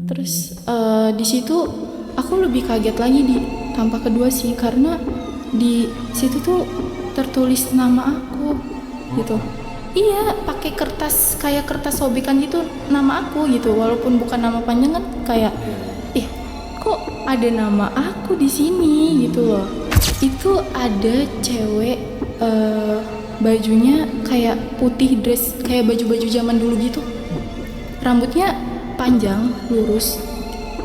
Terus di situ aku lebih kaget lagi di tampak kedua sih, karena di situ tuh tertulis nama aku gitu. Iya, pakai kertas kayak kertas sobekan gitu nama aku gitu, walaupun bukan nama panjang kan, kayak kok ada nama aku di sini gitu loh. Itu ada cewek bajunya kayak putih, dress kayak baju-baju zaman dulu gitu. Rambutnya panjang, lurus.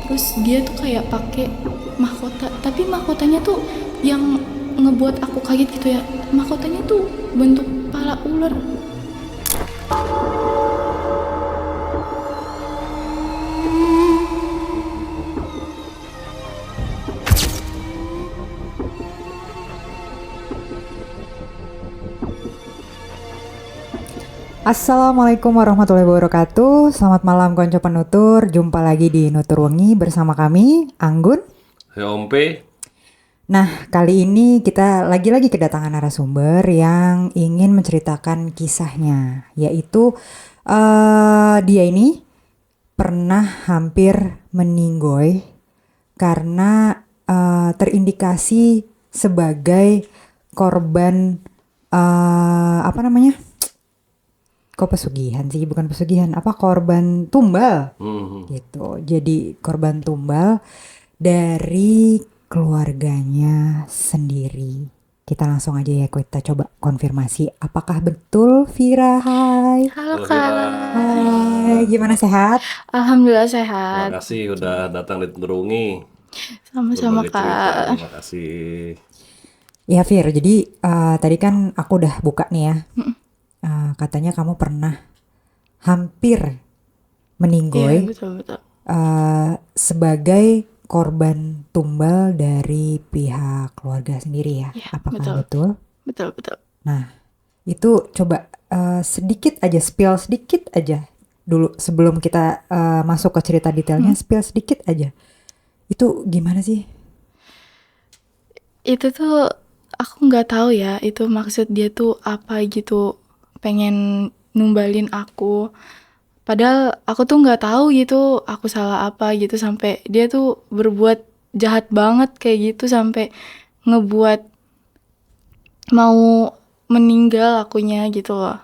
Terus dia tuh kayak pakai mahkota, tapi mahkotanya tuh yang ngebuat aku kaget gitu ya. Mahkotanya tuh bentuk kepala ular. Assalamualaikum warahmatullahi wabarakatuh. Selamat malam konco penutur. Jumpa lagi di Nutur Wengi bersama kami, Anggun. Ompe. Nah, kali ini kita lagi-lagi kedatangan narasumber yang ingin menceritakan kisahnya, yaitu dia ini pernah hampir meninggoy karena terindikasi sebagai korban kok pesugihan sih, bukan pesugihan, korban tumbal gitu. Jadi korban tumbal dari keluarganya sendiri. Kita langsung aja ya, kita coba konfirmasi apakah betul Vira. Hai. Halo Kak. Hai, gimana, sehat? Alhamdulillah sehat. Terima kasih udah datang di Nutur Wengi. Sama-sama Berbagi cerita. Kak. Terima kasih. Ya Vir, jadi tadi kan aku udah buka nih ya. Katanya kamu pernah hampir meninggoy Iya, betul. sebagai korban tumbal dari pihak keluarga sendiri ya. Iya, Apakah betul? Betul. Nah, itu coba sedikit aja, spill sedikit aja dulu sebelum kita masuk ke cerita detailnya. Spill sedikit aja. Itu gimana sih? Itu tuh aku nggak tahu ya, itu maksud dia tuh apa gitu, pengen numbalin aku. Padahal aku tuh nggak tahu gitu aku salah apa gitu, sampai dia tuh berbuat jahat banget kayak gitu, sampai ngebuat mau meninggal akunya gitu loh.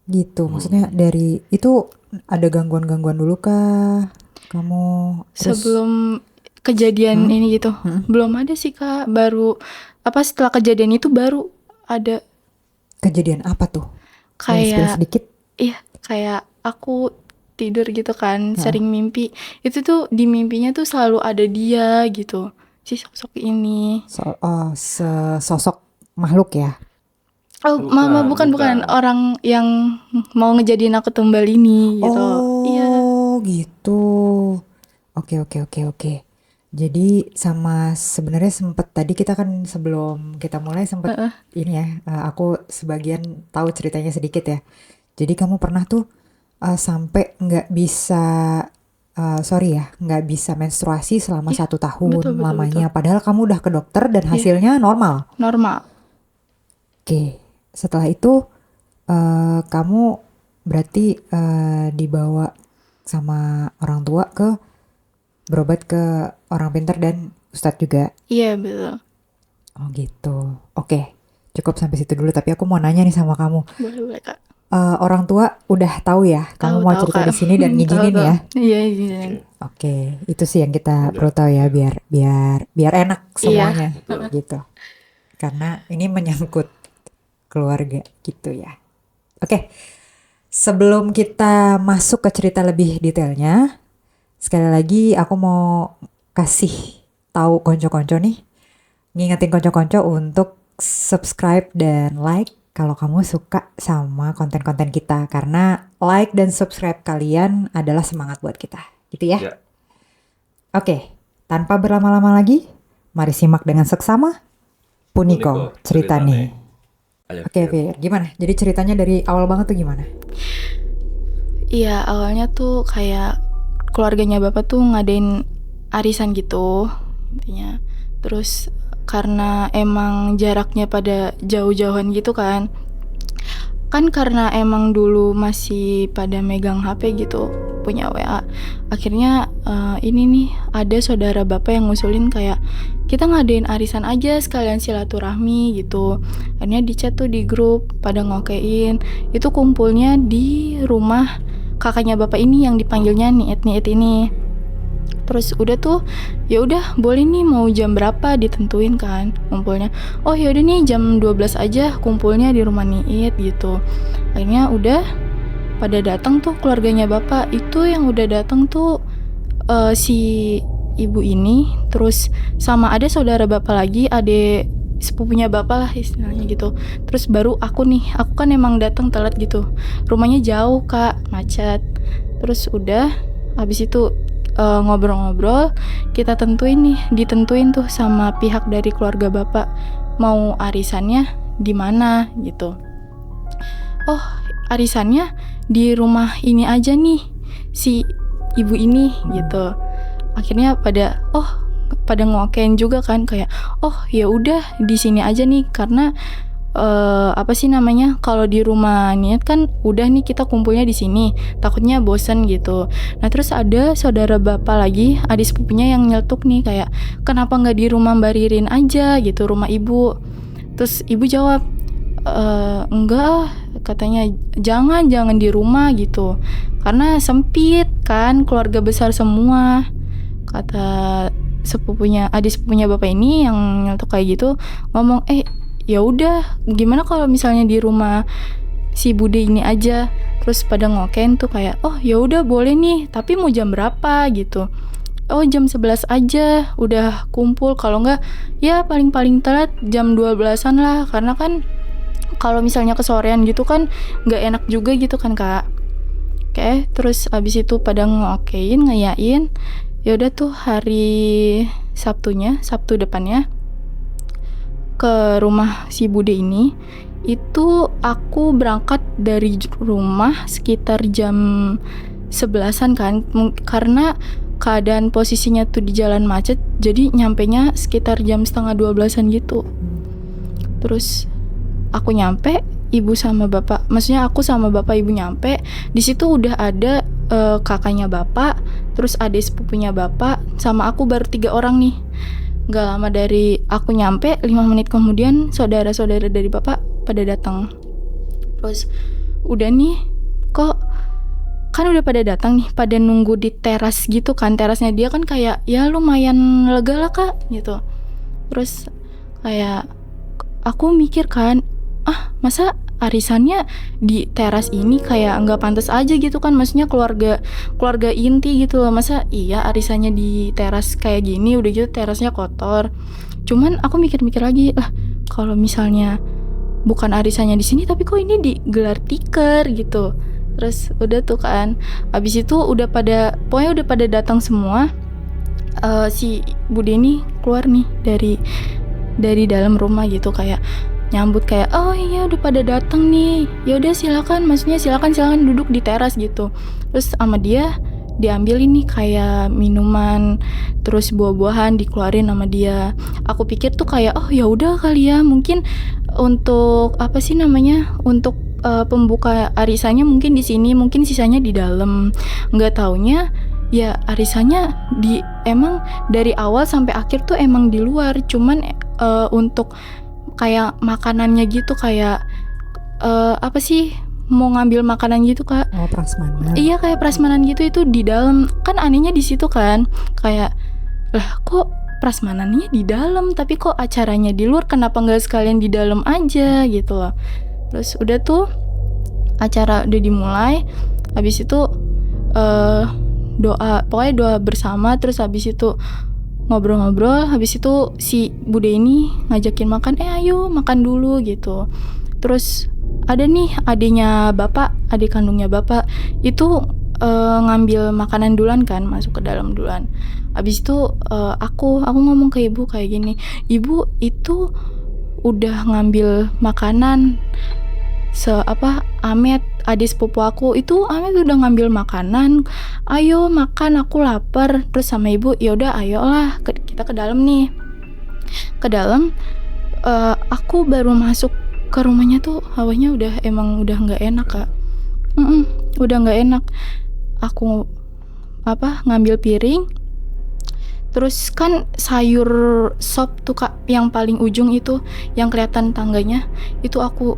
Gitu, maksudnya dari itu ada gangguan-gangguan dulu kah kamu? Terus Sebelum kejadian ini gitu, belum ada sih Kak. Baru setelah kejadian itu baru ada. kejadian apa tuh? Boleh spill Kayak sedikit? iya, kayak aku tidur gitu kan, sering mimpi. Itu tuh di mimpinya tuh selalu ada dia gitu, si sosok ini. Sosok makhluk ya? Oh, mama bukan orang yang mau ngejadiin aku tumbal ini gitu. Iya. Oh gitu. Oke. Jadi sama sebenarnya sempet tadi kita kan sebelum kita mulai sempet ini ya, aku sebagian tahu ceritanya sedikit ya. Jadi kamu pernah tuh sampai nggak bisa menstruasi selama 1 tahun Betul. lamanya. Padahal kamu udah ke dokter dan hasilnya normal. Normal. Oke, setelah itu kamu berarti dibawa sama orang tua berobat ke orang pintar dan ustadz juga. Iya, betul. Oh gitu. Oke, cukup sampai situ dulu. Tapi aku mau nanya nih sama kamu. Boleh Kak. Orang tua udah tahu ya kamu mau cerita Kak. di sini dan ngizinin Tahu. ya? Iya, izinin. Oke, itu sih yang kita perlu tahu ya, biar enak semuanya gitu. Karena ini menyangkut keluarga gitu ya. Oke, sebelum kita masuk ke cerita lebih detailnya, sekali lagi aku mau kasih tahu konco-konco nih, ngingetin konco-konco untuk subscribe dan like kalau kamu suka sama konten-konten kita, karena like dan subscribe kalian adalah semangat buat kita, gitu ya. Ya. Oke, tanpa berlama-lama lagi, mari simak dengan seksama Puniko ceritane. Oke, Fir, gimana? Jadi ceritanya dari awal banget tuh gimana? Iya, awalnya tuh kayak keluarganya bapak tuh ngadain arisan gitu intinya. Terus karena emang jaraknya pada jauh-jauhan gitu kan karena emang dulu masih pada megang HP gitu, punya WA. Akhirnya ini nih ada saudara bapak yang ngusulin kayak kita ngadain arisan aja sekalian silaturahmi gitu. Akhirnya di chat tuh di grup pada ngokein itu kumpulnya di rumah kakaknya bapak ini yang dipanggilnya Niit ini. Terus udah tuh ya udah boleh nih mau jam berapa ditentuin kan kumpulnya. Oh ya udah nih jam 12 aja kumpulnya di rumah Niit gitu. Akhirnya udah pada datang tuh keluarganya bapak. Itu yang udah datang tuh si ibu ini, terus sama ada saudara bapak lagi, adik sepupunya bapak lah istilahnya gitu. Terus baru aku kan emang datang telat gitu. Rumahnya jauh kak, macet. Terus udah habis itu ngobrol-ngobrol, kita ditentuin tuh sama pihak dari keluarga bapak mau arisannya di mana gitu. Oh, arisannya di rumah ini aja nih si ibu ini gitu. Akhirnya pada ngokein juga kan kayak oh ya udah di sini aja nih karena kalau di rumah Niat kan udah nih kita kumpulnya di sini takutnya bosen gitu. Nah terus ada saudara bapak lagi adik sepupunya yang nyeletuk nih kayak kenapa nggak di rumah Mbak Ririn aja gitu rumah ibu. Terus ibu jawab enggak, katanya jangan di rumah gitu karena sempit kan keluarga besar semua, kata adik sepupunya bapak ini yang nyeletuk kayak gitu ngomong ya udah gimana kalau misalnya di rumah si bude ini aja. Terus pada ngoken tuh kayak oh ya udah boleh nih tapi mau jam berapa gitu. Oh jam 11 aja udah kumpul, kalau enggak ya paling telat jam 12-an lah karena kan kalau misalnya kesorean gitu kan nggak enak juga gitu kan kak. Oke, terus abis itu pada ngeyain ya udah tuh hari Sabtu depannya ke rumah si bude ini. Itu aku berangkat dari rumah sekitar jam 11-an kan karena keadaan posisinya tuh di jalan macet, jadi nyampenya sekitar jam 11:30 gitu. Terus aku nyampe, ibu sama bapak, maksudnya aku sama bapak ibu nyampe, di situ udah ada kakaknya bapak, terus adik sepupunya bapak, sama aku baru 3 orang nih. Gak lama dari aku nyampe, 5 menit kemudian saudara-saudara dari bapak pada datang. Terus udah nih, kok kan udah pada datang nih, pada nunggu di teras gitu kan. Terasnya dia kan kayak ya lumayan lega lah kak gitu. Terus kayak aku mikir kan, masa arisannya di teras ini kayak nggak pantas aja gitu kan, maksudnya keluarga inti gitu loh, masa iya arisannya di teras kayak gini, udah gitu terasnya kotor. Cuman aku mikir-mikir lagi lah, kalau misalnya bukan arisannya di sini tapi kok ini digelar tikar gitu. Terus udah tuh kan, abis itu pokoknya udah pada datang semua. Si bude ini keluar nih dari dalam rumah gitu kayak nyambut kayak oh iya udah pada datang nih, ya udah silakan, maksudnya silakan duduk di teras gitu. Terus sama dia diambil ini kayak minuman terus buah-buahan dikeluarin sama dia. Aku pikir tuh kayak oh ya udah kali ya, mungkin untuk untuk pembuka arisannya mungkin di sini, mungkin sisanya di dalam. Nggak taunya ya arisannya emang dari awal sampai akhir tuh emang di luar, cuman untuk kayak makanannya gitu kayak mau ngambil makanan gitu kak. Oh, prasmanan. Iya kayak prasmanan gitu, itu di dalam. Kan anehnya di situ kan kayak lah kok prasmanannya di dalam tapi kok acaranya di luar, kenapa nggak sekalian di dalam aja gitu loh. Terus udah tuh acara udah dimulai, habis itu pokoknya doa bersama, terus habis itu ngobrol-ngobrol, habis itu si bude ini ngajakin makan, ayo makan dulu gitu. Terus ada nih adik kandungnya bapak itu ngambil makanan duluan kan, masuk ke dalam duluan. Habis itu aku ngomong ke ibu kayak gini, ibu itu udah ngambil makanan Amet, adik sepupu aku itu, Amet udah ngambil makanan, ayo makan, aku lapar. Terus sama ibu, yaudah ayolah kita ke dalam nih. Ke dalam, aku baru masuk ke rumahnya tuh hawanya udah nggak enak kak. Udah nggak enak. aku ngambil piring. Terus kan sayur sop tuh Kak, yang paling ujung itu yang kelihatan tangganya, itu aku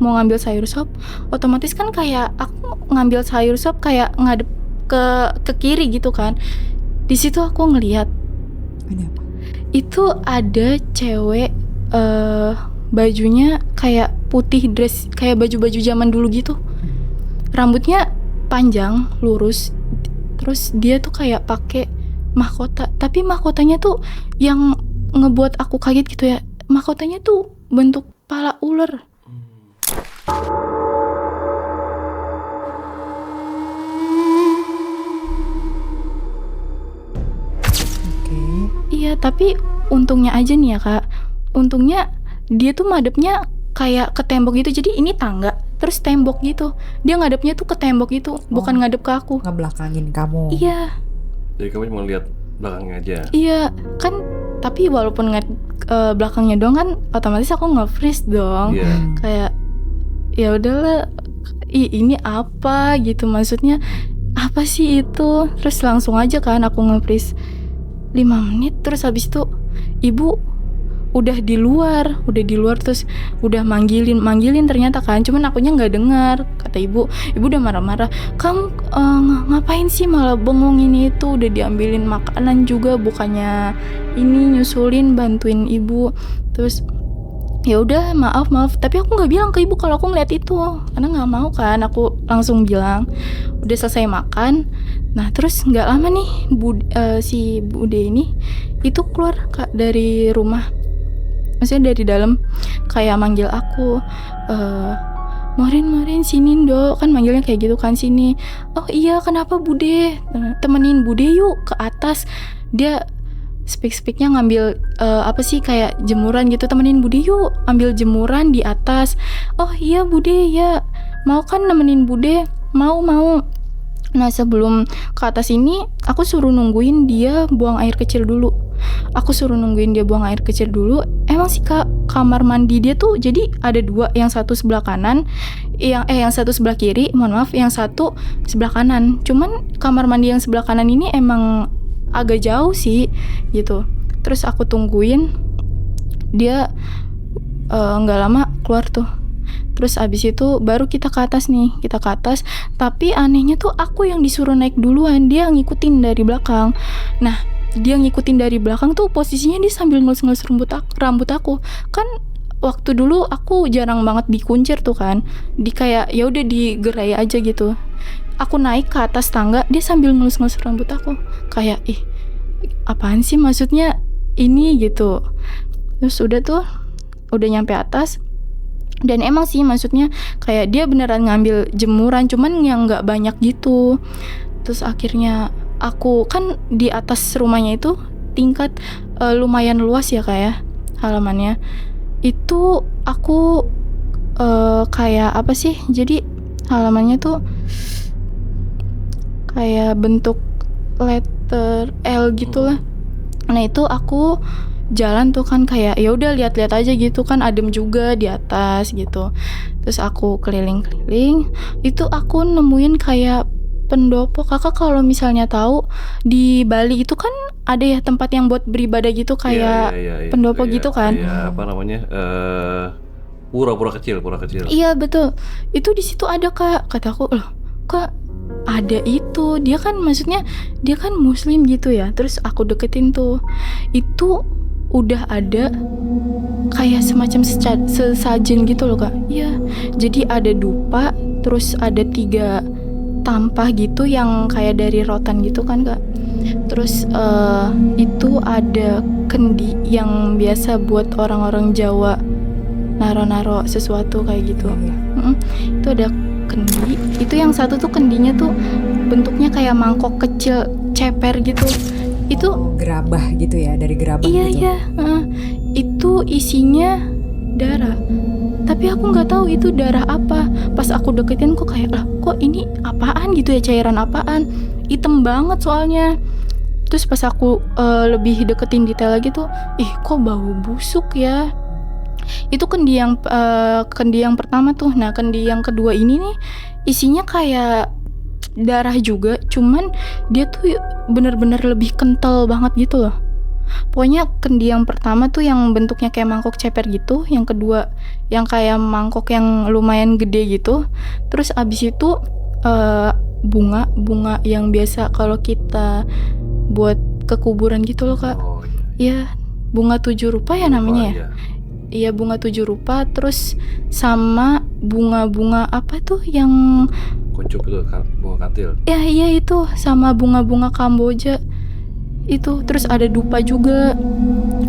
mau ngambil sayur sop, otomatis kan kayak aku ngambil sayur sop kayak ngadep ke kiri gitu kan. Di situ aku ngelihat Ada apa? itu ada cewek bajunya kayak putih, dress kayak baju-baju zaman dulu gitu. Rambutnya panjang, lurus. Terus dia tuh kayak pakai mahkota, tapi mahkotanya tuh yang ngebuat aku kaget gitu ya. Mahkotanya tuh bentuk pala ular. Oke. Iya, tapi untungnya aja nih ya Kak. Untungnya dia tuh madepnya kayak ke tembok gitu. Jadi ini tangga, terus tembok gitu. Dia ngadepnya tuh ke tembok gitu, bukan ngadep ke aku. Ngebelakangin kamu. Iya. Jadi kamu cuma lihat belakangnya aja. Iya, kan tapi walaupun belakangnya doang kan otomatis aku nge-freeze dong. Iya. Kayak ya udahlah, ini apa gitu, maksudnya apa sih itu? Terus langsung aja kan aku nge-freeze 5 menit, terus habis itu ibu udah di luar terus udah manggilin ternyata kan, cuman akunya nggak dengar. Kata ibu udah marah-marah, kamu ngapain sih malah bengong, ini itu udah diambilin makanan juga, bukannya ini nyusulin bantuin ibu. Terus ya udah maaf, tapi aku nggak bilang ke ibu kalau aku ngeliat itu karena nggak mau kan. Aku langsung bilang udah selesai makan. Nah terus nggak lama nih si Bude ini itu keluar Kak dari rumah, maksudnya dari dalam, kayak manggil aku, Morin sini Dok, kan manggilnya kayak gitu kan, sini. Oh iya kenapa Bude, temenin Bude yuk ke atas. Dia speak-speaknya ngambil kayak jemuran gitu, temenin Bude yuk ambil jemuran di atas. Oh iya Bude, ya mau kan nemenin Bude, mau. Nah sebelum ke atas ini aku suruh nungguin dia buang air kecil dulu. Emang sih Kak, kamar mandi dia tuh jadi ada 2, yang satu sebelah kanan, yang satu sebelah kiri, yang satu sebelah kanan. Cuman kamar mandi yang sebelah kanan ini emang agak jauh sih gitu. Terus aku tungguin dia nggak lama keluar tuh. Terus abis itu baru kita ke atas. Tapi anehnya tuh aku yang disuruh naik duluan, dia ngikutin dari belakang. Nah dia ngikutin dari belakang tuh posisinya dia sambil ngelus-ngelus rambut aku. Kan waktu dulu aku jarang banget dikuncir tuh kan, di kayak ya udah digerai aja gitu. Aku naik ke atas tangga, dia sambil ngelus-ngelus rambut aku. Kayak apaan sih maksudnya ini gitu. Terus udah nyampe atas. Dan emang sih maksudnya kayak dia beneran ngambil jemuran, cuman yang gak banyak gitu. Terus akhirnya aku kan di atas rumahnya itu tingkat lumayan luas ya kayak halamannya. Itu aku kayak apa sih, jadi halamannya tuh kayak bentuk letter L gitulah. Nah itu aku jalan tuh kan kayak ya udah lihat-lihat aja gitu kan, adem juga di atas gitu. Terus aku keliling-keliling, itu aku nemuin kayak pendopo. Kakak kalau misalnya tahu di Bali itu kan ada ya tempat yang buat beribadah gitu kayak pendopo gitu kan. Apa namanya? Pura kecil. Iya betul. Itu di situ ada Kak. Kataku loh, Kak ada itu. Dia kan maksudnya dia kan muslim gitu ya. Terus aku deketin tuh. Itu udah ada kayak semacam sesajen gitu loh Kak. Iya. Jadi ada dupa, terus ada 3 tampah gitu yang kayak dari rotan gitu kan Kak. Terus itu ada kendi yang biasa buat orang-orang Jawa naro-naro sesuatu kayak gitu. Itu ada kendi. Itu yang satu tuh kendinya tuh bentuknya kayak mangkok kecil ceper gitu. Itu gerabah gitu ya, dari gerabah iya, gitu. Iya, itu isinya darah. Tapi aku nggak tahu itu darah apa. Pas aku deketin kok kayak lah, kok ini apaan gitu ya, cairan apaan? Hitam banget soalnya. Terus pas aku lebih deketin detail lagi tuh, kok bau busuk ya. Itu kendi yang pertama tuh. Nah kendi yang kedua ini nih isinya kayak darah juga, cuman dia tuh bener-bener lebih kental banget gitu loh. Pokoknya kendi yang pertama tuh yang bentuknya kayak mangkok ceper gitu, yang kedua yang kayak mangkok yang lumayan gede gitu, terus abis itu bunga yang biasa kalau kita buat ke kuburan gitu loh Kak. Oh Iya, bunga 7 rupa ya namanya ya. iya. Iya, bunga 7 rupa, terus sama bunga-bunga apa tuh yang Kuncup itu bunga kantil. ya iya itu, sama bunga-bunga Kamboja itu, terus ada dupa juga.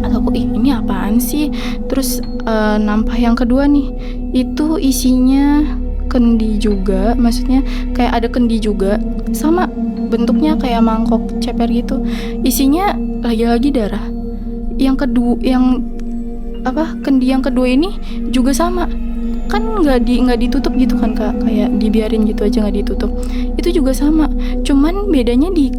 Atau aku ini apaan sih? Terus nampah yang kedua nih, itu isinya kendi juga, maksudnya kayak ada kendi juga, sama bentuknya kayak mangkok ceper gitu, isinya lagi-lagi darah. Yang kedua, kendi yang kedua ini juga sama, kan nggak ditutup gitu kan Kak, kayak dibiarin gitu aja nggak ditutup. Itu juga sama, cuman bedanya di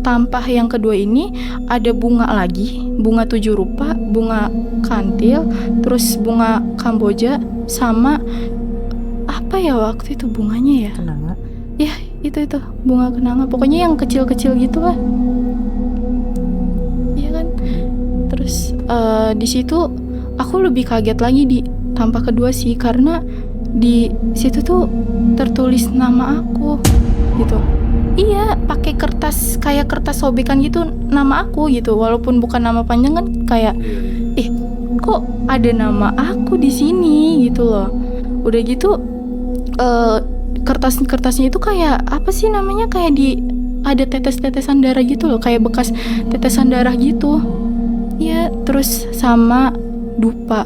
tampah yang kedua ini ada bunga lagi, bunga 7 rupa, bunga kantil, terus bunga Kamboja, sama apa ya waktu itu bunganya ya? Kenanga. Ya itu bunga kenanga, pokoknya yang kecil-kecil gitu lah. Iya kan. Terus di situ aku lebih kaget lagi di tampah kedua sih, karena di situ tuh tertulis nama aku gitu. Iya, pakai kertas kayak kertas sobekan gitu, nama aku gitu, walaupun bukan nama panjang kan, kayak kok ada nama aku di sini gitu loh. Udah gitu kertasnya itu kayak apa sih namanya, kayak ada tetes-tetesan darah gitu loh, kayak bekas tetesan darah gitu. Iya, terus sama dupa.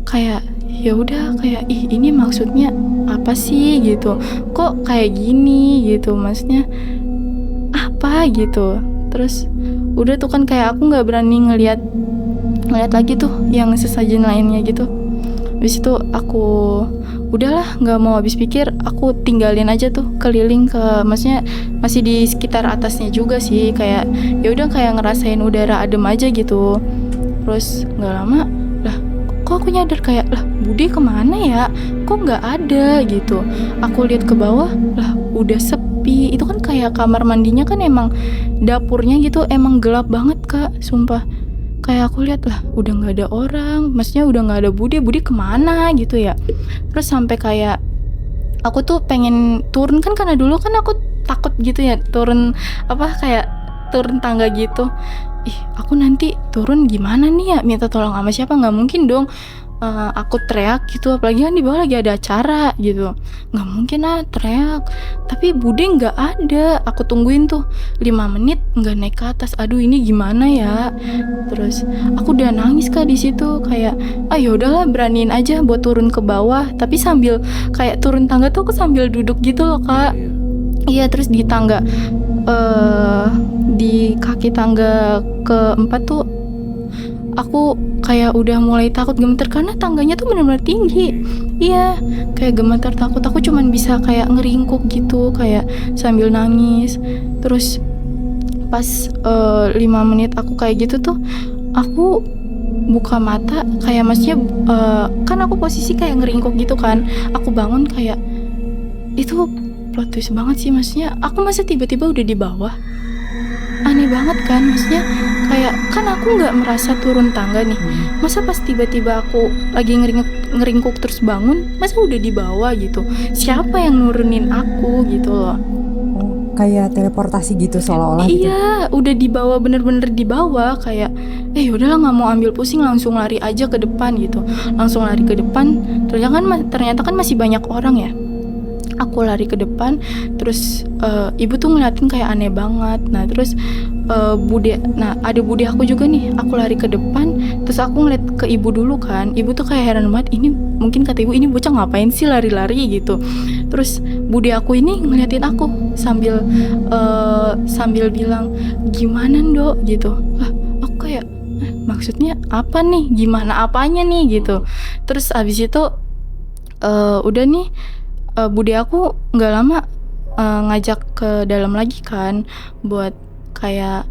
Kayak ya udah, kayak ini maksudnya apa sih gitu, kok kayak gini gitu, maksudnya apa gitu. Terus udah tuh kan kayak aku nggak berani ngeliat lagi tuh yang sesajen lainnya gitu. Habis itu aku udahlah, nggak mau habis pikir, aku tinggalin aja tuh, keliling ke, maksudnya masih di sekitar atasnya juga sih, kayak ya udah kayak ngerasain udara adem aja gitu. Terus nggak lama lah, kok aku nyadar kayak, lah Bude kemana ya, kok nggak ada gitu. Aku lihat ke bawah, lah udah sepi. Itu kan kayak kamar mandinya kan emang dapurnya gitu emang gelap banget Kak, sumpah. Kayak aku lihat, lah udah nggak ada orang, maksudnya udah nggak ada Bude kemana gitu ya. Terus sampai kayak aku tuh pengen turun kan, karena dulu kan aku takut gitu ya turun kayak turun tangga gitu. Aku nanti turun gimana nih ya, minta tolong sama siapa, nggak mungkin dong aku teriak gitu, apalagi kan di bawah lagi ada acara gitu, nggak mungkin teriak. Tapi Bude nggak ada, aku tungguin tuh 5 menit nggak naik ke atas. Aduh ini gimana ya. Terus aku udah nangis Kak di situ, kayak udahlah beraniin aja buat turun ke bawah, tapi sambil kayak turun tangga tuh aku sambil duduk gitu loh Kak. Iya, terus di tangga di kaki tangga keempat tuh aku kayak udah mulai takut gemeter, karena tangganya tuh benar-benar tinggi. Iya, kayak gemeter takut. Aku cuman bisa kayak ngeringkuk gitu, kayak sambil nangis. Terus pas 5 menit aku kayak gitu tuh, aku buka mata, kayak maksudnya kan aku posisi kayak ngeringkuk gitu kan. Aku bangun, kayak itu plot twist banget sih, maksudnya aku masa tiba-tiba udah di bawah. Aneh banget kan, maksudnya kayak kan aku nggak merasa turun tangga nih, masa pas tiba-tiba aku lagi ngeringkuk terus bangun, masa udah di bawah gitu. Siapa yang nurunin aku gitu loh. Kayak teleportasi gitu seolah-olah gitu. Iya, udah di bawah, bener-bener di bawah. Kayak udahlah, nggak mau ambil pusing, langsung lari aja ke depan gitu. Langsung lari ke depan, ternyata kan masih banyak orang ya. Aku lari ke depan, terus ibu tuh ngeliatin kayak aneh banget. Nah terus ada bude aku juga nih. Aku lari ke depan, terus aku ngeliat ke ibu dulu kan. Ibu tuh kayak heran banget, ini mungkin kata ibu, ini bocah ngapain sih lari-lari gitu. Terus bude aku ini ngeliatin aku sambil bilang, gimana Ndok gitu. Lah aku kayak, maksudnya apa nih, gimana apanya nih gitu. Terus abis itu udah nih, bude aku nggak lama ngajak ke dalam lagi kan, buat kayak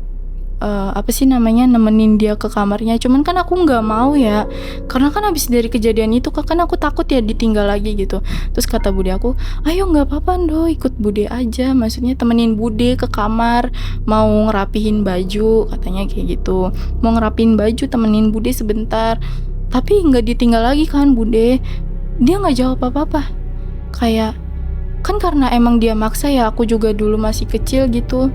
apa sih namanya, nemenin dia ke kamarnya. Cuman kan aku nggak mau ya, karena kan habis dari kejadian itu kan aku takut ya ditinggal lagi gitu. Terus kata bude aku, ayo nggak apa-apa Ndo, ikut bude aja, maksudnya temenin bude ke kamar, mau ngerapihin baju, katanya kayak gitu, mau ngerapihin baju, temenin bude sebentar. Tapi nggak ditinggal lagi kan bude, dia nggak jawab apa-apa. Kayak kan karena emang dia maksa ya, aku juga dulu masih kecil gitu,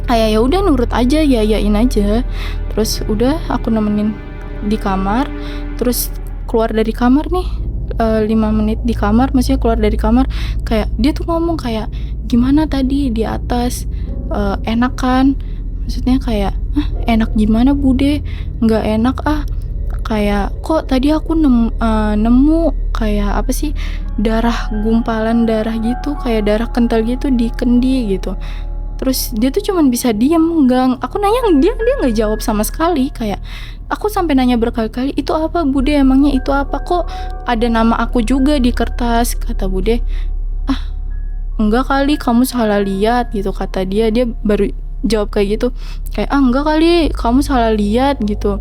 kayak ya udah nurut aja, yain aja. Terus udah aku nemenin di kamar, terus keluar dari kamar nih 5 menit di kamar, maksudnya keluar dari kamar, kayak dia tuh ngomong kayak, gimana tadi di atas, enak kan? Maksudnya kayak, enak gimana bude, nggak enak kayak kok tadi aku nemu kayak apa sih, darah, gumpalan darah gitu, kayak darah kental gitu di kendi gitu. Terus dia tuh cuman bisa diem, nggak, aku nanya dia nggak jawab sama sekali. Kayak aku sampai nanya berkali-kali, itu apa bude, emangnya itu apa, kok ada nama aku juga di kertas. Kata bude, enggak kali kamu salah lihat gitu, kata dia baru jawab kayak gitu, kayak enggak kali kamu salah lihat gitu.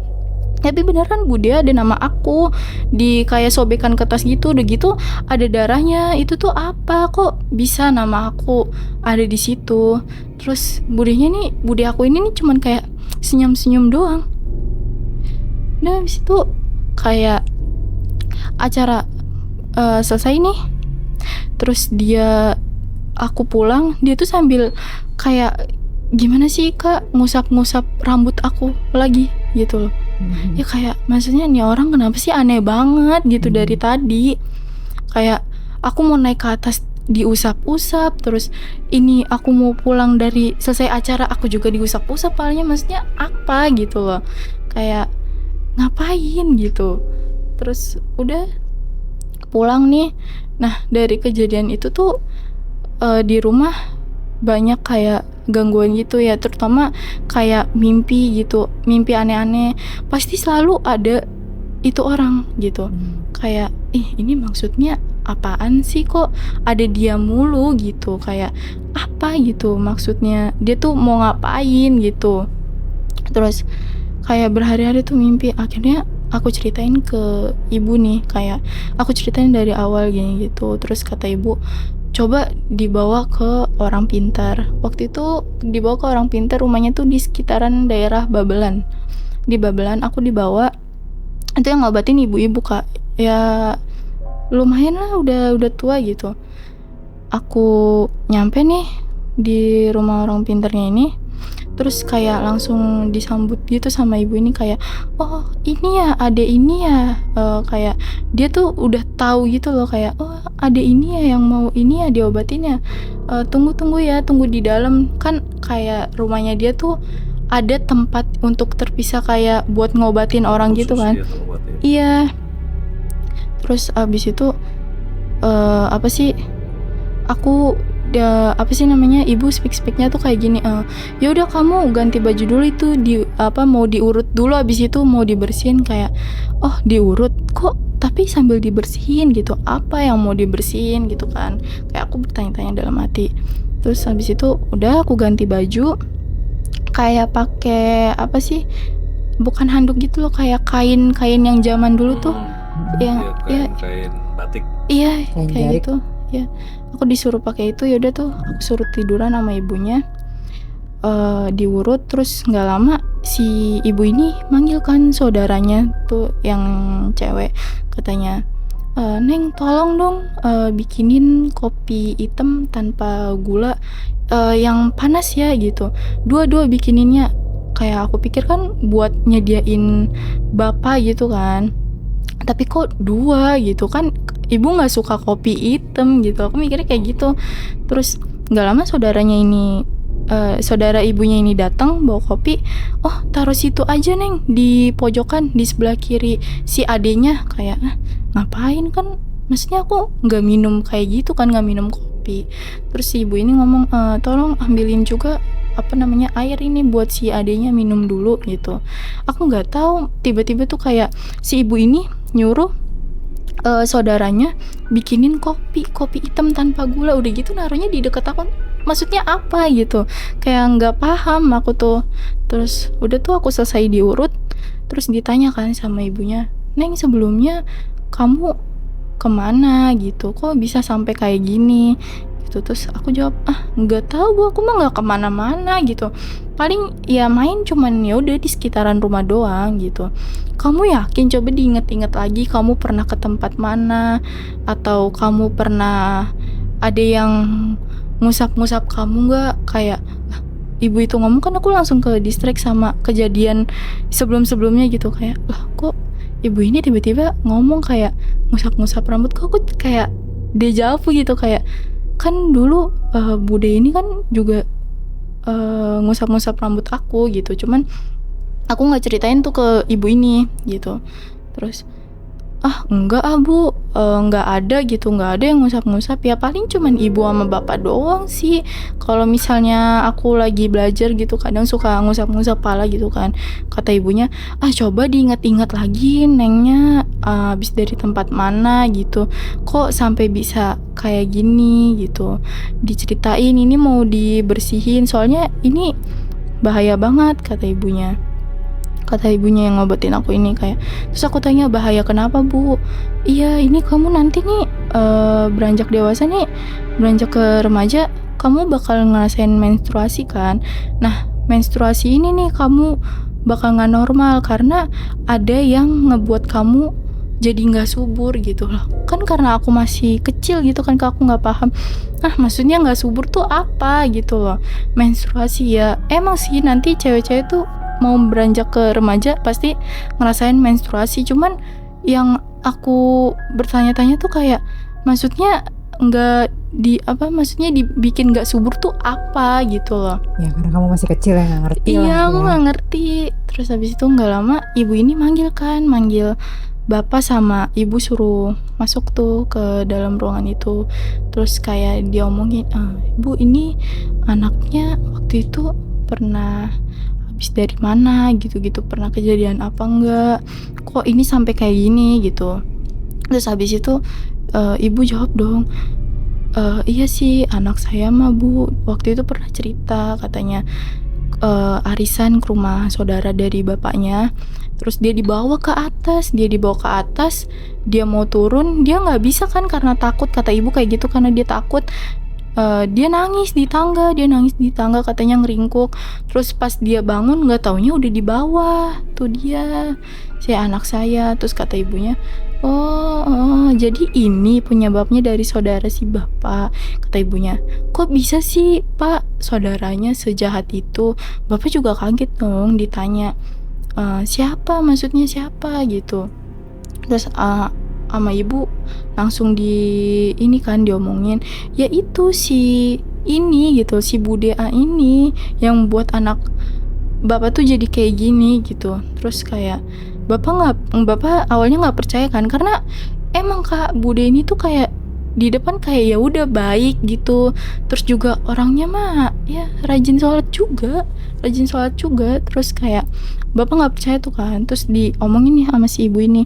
Tapi beneran bude ada nama aku di kayak sobekan kertas gitu, udah gitu ada darahnya. Itu tuh apa, kok bisa nama aku ada di situ. Terus bude aku ini nih cuman kayak senyum-senyum doang. Nah habis itu kayak acara selesai nih, terus aku pulang, dia tuh sambil kayak, gimana sih kak, ngusap-ngusap rambut aku lagi gitu loh. Ya kayak maksudnya nih orang kenapa sih, aneh banget gitu. Dari tadi kayak aku mau naik ke atas diusap-usap, terus ini aku mau pulang dari selesai acara aku juga diusap-usap palanya, maksudnya apa gitu loh, kayak ngapain gitu. Terus udah pulang nih. Nah dari kejadian itu tuh di rumah banyak kayak gangguan gitu ya, terutama kayak mimpi gitu, mimpi aneh-aneh, pasti selalu ada itu orang gitu. Kayak ini maksudnya apaan sih, kok ada dia mulu gitu, kayak apa gitu maksudnya, dia tuh mau ngapain gitu. Terus kayak berhari-hari tuh mimpi. Akhirnya aku ceritain ke ibu nih, kayak aku ceritain dari awal gini gitu. Terus kata ibu, coba dibawa ke orang pintar. Waktu itu dibawa ke orang pintar, rumahnya tuh di sekitaran daerah Babelan. Di Babelan aku dibawa, itu yang ngobatin ibu-ibu kak, ya lumayan lah, udah tua gitu. Aku nyampe nih di rumah orang pintarnya ini, terus kayak langsung disambut gitu sama ibu ini, kayak oh ini ya adek ini ya, kayak dia tuh udah tahu gitu loh, kayak oh adek ini ya yang mau ini ya diobatin ya, tunggu ya, tunggu di dalam. Kan kayak rumahnya dia tuh ada tempat untuk terpisah kayak buat ngobatin orang gitu kan. Iya. Terus abis itu apa sih, aku apa sih namanya, ibu speak-speaknya tuh kayak gini, ya udah kamu ganti baju dulu, itu mau diurut dulu, abis itu mau dibersihin. Kayak oh diurut kok, tapi sambil dibersihin gitu, apa yang mau dibersihin gitu kan, kayak aku bertanya-tanya dalam hati. Terus habis itu udah aku ganti baju, kayak pakai apa sih, bukan handuk gitu loh, kayak kain yang zaman dulu tuh, yang kain batik. Iya Kain kayak jarik. gitu ya. Aku disuruh pakai itu, yaudah tuh aku suruh tiduran sama ibunya, diurut. Terus nggak lama si ibu ini manggil kan saudaranya tuh yang cewek, katanya, Neng tolong dong bikinin kopi hitam tanpa gula, yang panas ya gitu, dua bikininnya. Kayak aku pikir kan buat nyediain bapak gitu kan, tapi kok 2 gitu kan, ibu nggak suka kopi hitam gitu, aku mikirnya kayak gitu. Terus nggak lama saudara ibunya ini datang bawa kopi. Oh taruh situ aja Neng, di pojokan di sebelah kiri si adenya. Kayak ngapain, kan maksudnya aku nggak minum kayak gitu kan, nggak minum kopi. Terus si ibu ini ngomong, tolong ambilin juga apa namanya air ini buat si adenya minum dulu gitu. Aku nggak tahu, tiba-tiba tuh kayak si ibu ini nyuruh saudaranya bikinin kopi hitam tanpa gula. Udah gitu naruhnya di dekat aku, maksudnya apa gitu, kayak nggak paham aku tuh. Terus udah tuh aku selesai diurut, terus ditanya kan sama ibunya, Neng sebelumnya kamu kemana gitu, kok bisa sampai kayak gini gitu. Terus aku jawab, nggak tahu Bu, aku mah nggak kemana-mana gitu, paling ya main cuman ya udah di sekitaran rumah doang gitu. Kamu yakin, coba diinget-inget lagi, kamu pernah ke tempat mana, atau kamu pernah ada yang ngusap-ngusap kamu nggak? Kayak ibu itu ngomong kan aku langsung ke distract sama kejadian sebelum-sebelumnya gitu, kayak lah kok ibu ini tiba-tiba ngomong kayak ngusap-ngusap rambut, kok aku kayak deja vu gitu, kayak kan dulu Bude ini kan juga ngusap-ngusap rambut aku gitu, cuman aku nggak ceritain tuh ke ibu ini gitu. Terus enggak Bu, nggak ada gitu, nggak ada yang ngusap-ngusap, ya paling cuman ibu sama bapak doang sih. Kalau misalnya aku lagi belajar gitu kadang suka ngusap-ngusap pala gitu kan. Kata ibunya, coba diingat-ingat lagi Nengnya habis dari tempat mana gitu, kok sampai bisa kayak gini gitu. Diceritain, ini mau dibersihin soalnya ini bahaya banget kata ibunya yang ngobatin aku ini. Kayak terus aku tanya, bahaya kenapa Bu? Iya, ini kamu nanti nih beranjak dewasa nih, beranjak ke remaja, kamu bakal ngerasain menstruasi kan. Nah, menstruasi ini nih kamu bakal gak normal karena ada yang ngebuat kamu jadi gak subur gitu loh. Kan karena aku masih kecil gitu kan, aku gak paham maksudnya gak subur tuh apa gitu loh. Menstruasi ya emang sih nanti cewek-cewek tuh mau beranjak ke remaja pasti ngerasain menstruasi, cuman yang aku bertanya-tanya tuh kayak maksudnya nggak maksudnya dibikin nggak subur tuh apa gitu loh. Ya karena kamu masih kecil ya, nggak ngerti lah. Iya, aku nggak ngerti. Terus habis itu nggak lama ibu ini manggil bapak sama ibu, suruh masuk tuh ke dalam ruangan itu. Terus kayak dia omongin, Bu ini anaknya waktu itu pernah dari mana gitu-gitu, pernah kejadian apa enggak, kok ini sampai kayak gini gitu. Terus habis itu ibu jawab dong, iya sih anak saya mah Bu waktu itu pernah cerita katanya arisan ke rumah saudara dari bapaknya, terus dia dibawa ke atas, dia mau turun, dia nggak bisa kan karena takut, kata ibu kayak gitu, karena dia takut. Dia nangis di tangga katanya ngeringkuk. Terus pas dia bangun nggak taunya udah di bawah tuh dia si anak saya. Terus kata ibunya, jadi ini penyebabnya dari saudara si bapak, kata ibunya. Kok bisa sih Pak saudaranya sejahat itu? Bapak juga kaget dong ditanya, maksudnya siapa gitu. Terus sama ibu langsung diomongin, ya itu si ini gitu, si Bude ini yang buat anak bapak tuh jadi kayak gini gitu. Terus kayak bapak awalnya nggak percaya kan, karena emang Kak Bude ini tuh kayak di depan kayak ya udah baik gitu, terus juga orangnya mah ya rajin sholat juga. Terus kayak bapak nggak percaya tuh kan. Terus diomongin nih sama si ibu ini,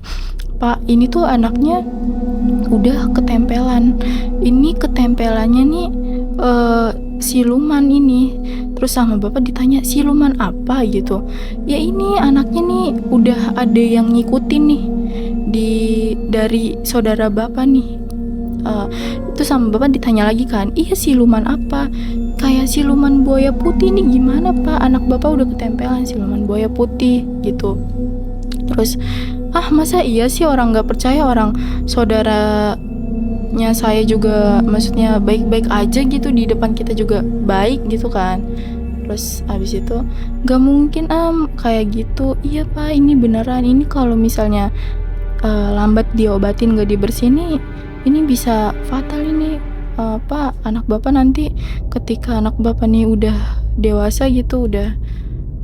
Pak ini tuh anaknya udah ketempelan, ini ketempelannya nih siluman ini. Terus sama bapak ditanya, siluman apa gitu? Ya ini anaknya nih udah ada yang ngikutin nih dari saudara bapak nih. Itu sama bapak ditanya lagi kan, iya siluman apa? Kayak siluman buaya putih nih, gimana Pak? Anak bapak udah ketempelan siluman buaya putih gitu. Terus masa iya sih orang nggak percaya, orang saudaranya saya juga maksudnya baik-baik aja gitu, di depan kita juga baik gitu kan. Terus abis itu nggak mungkin kayak gitu. Iya Pak ini beneran, ini kalau misalnya lambat diobatin nggak dibersihin ini bisa fatal ini Pak. Anak bapak nanti ketika anak bapak nih udah dewasa gitu, udah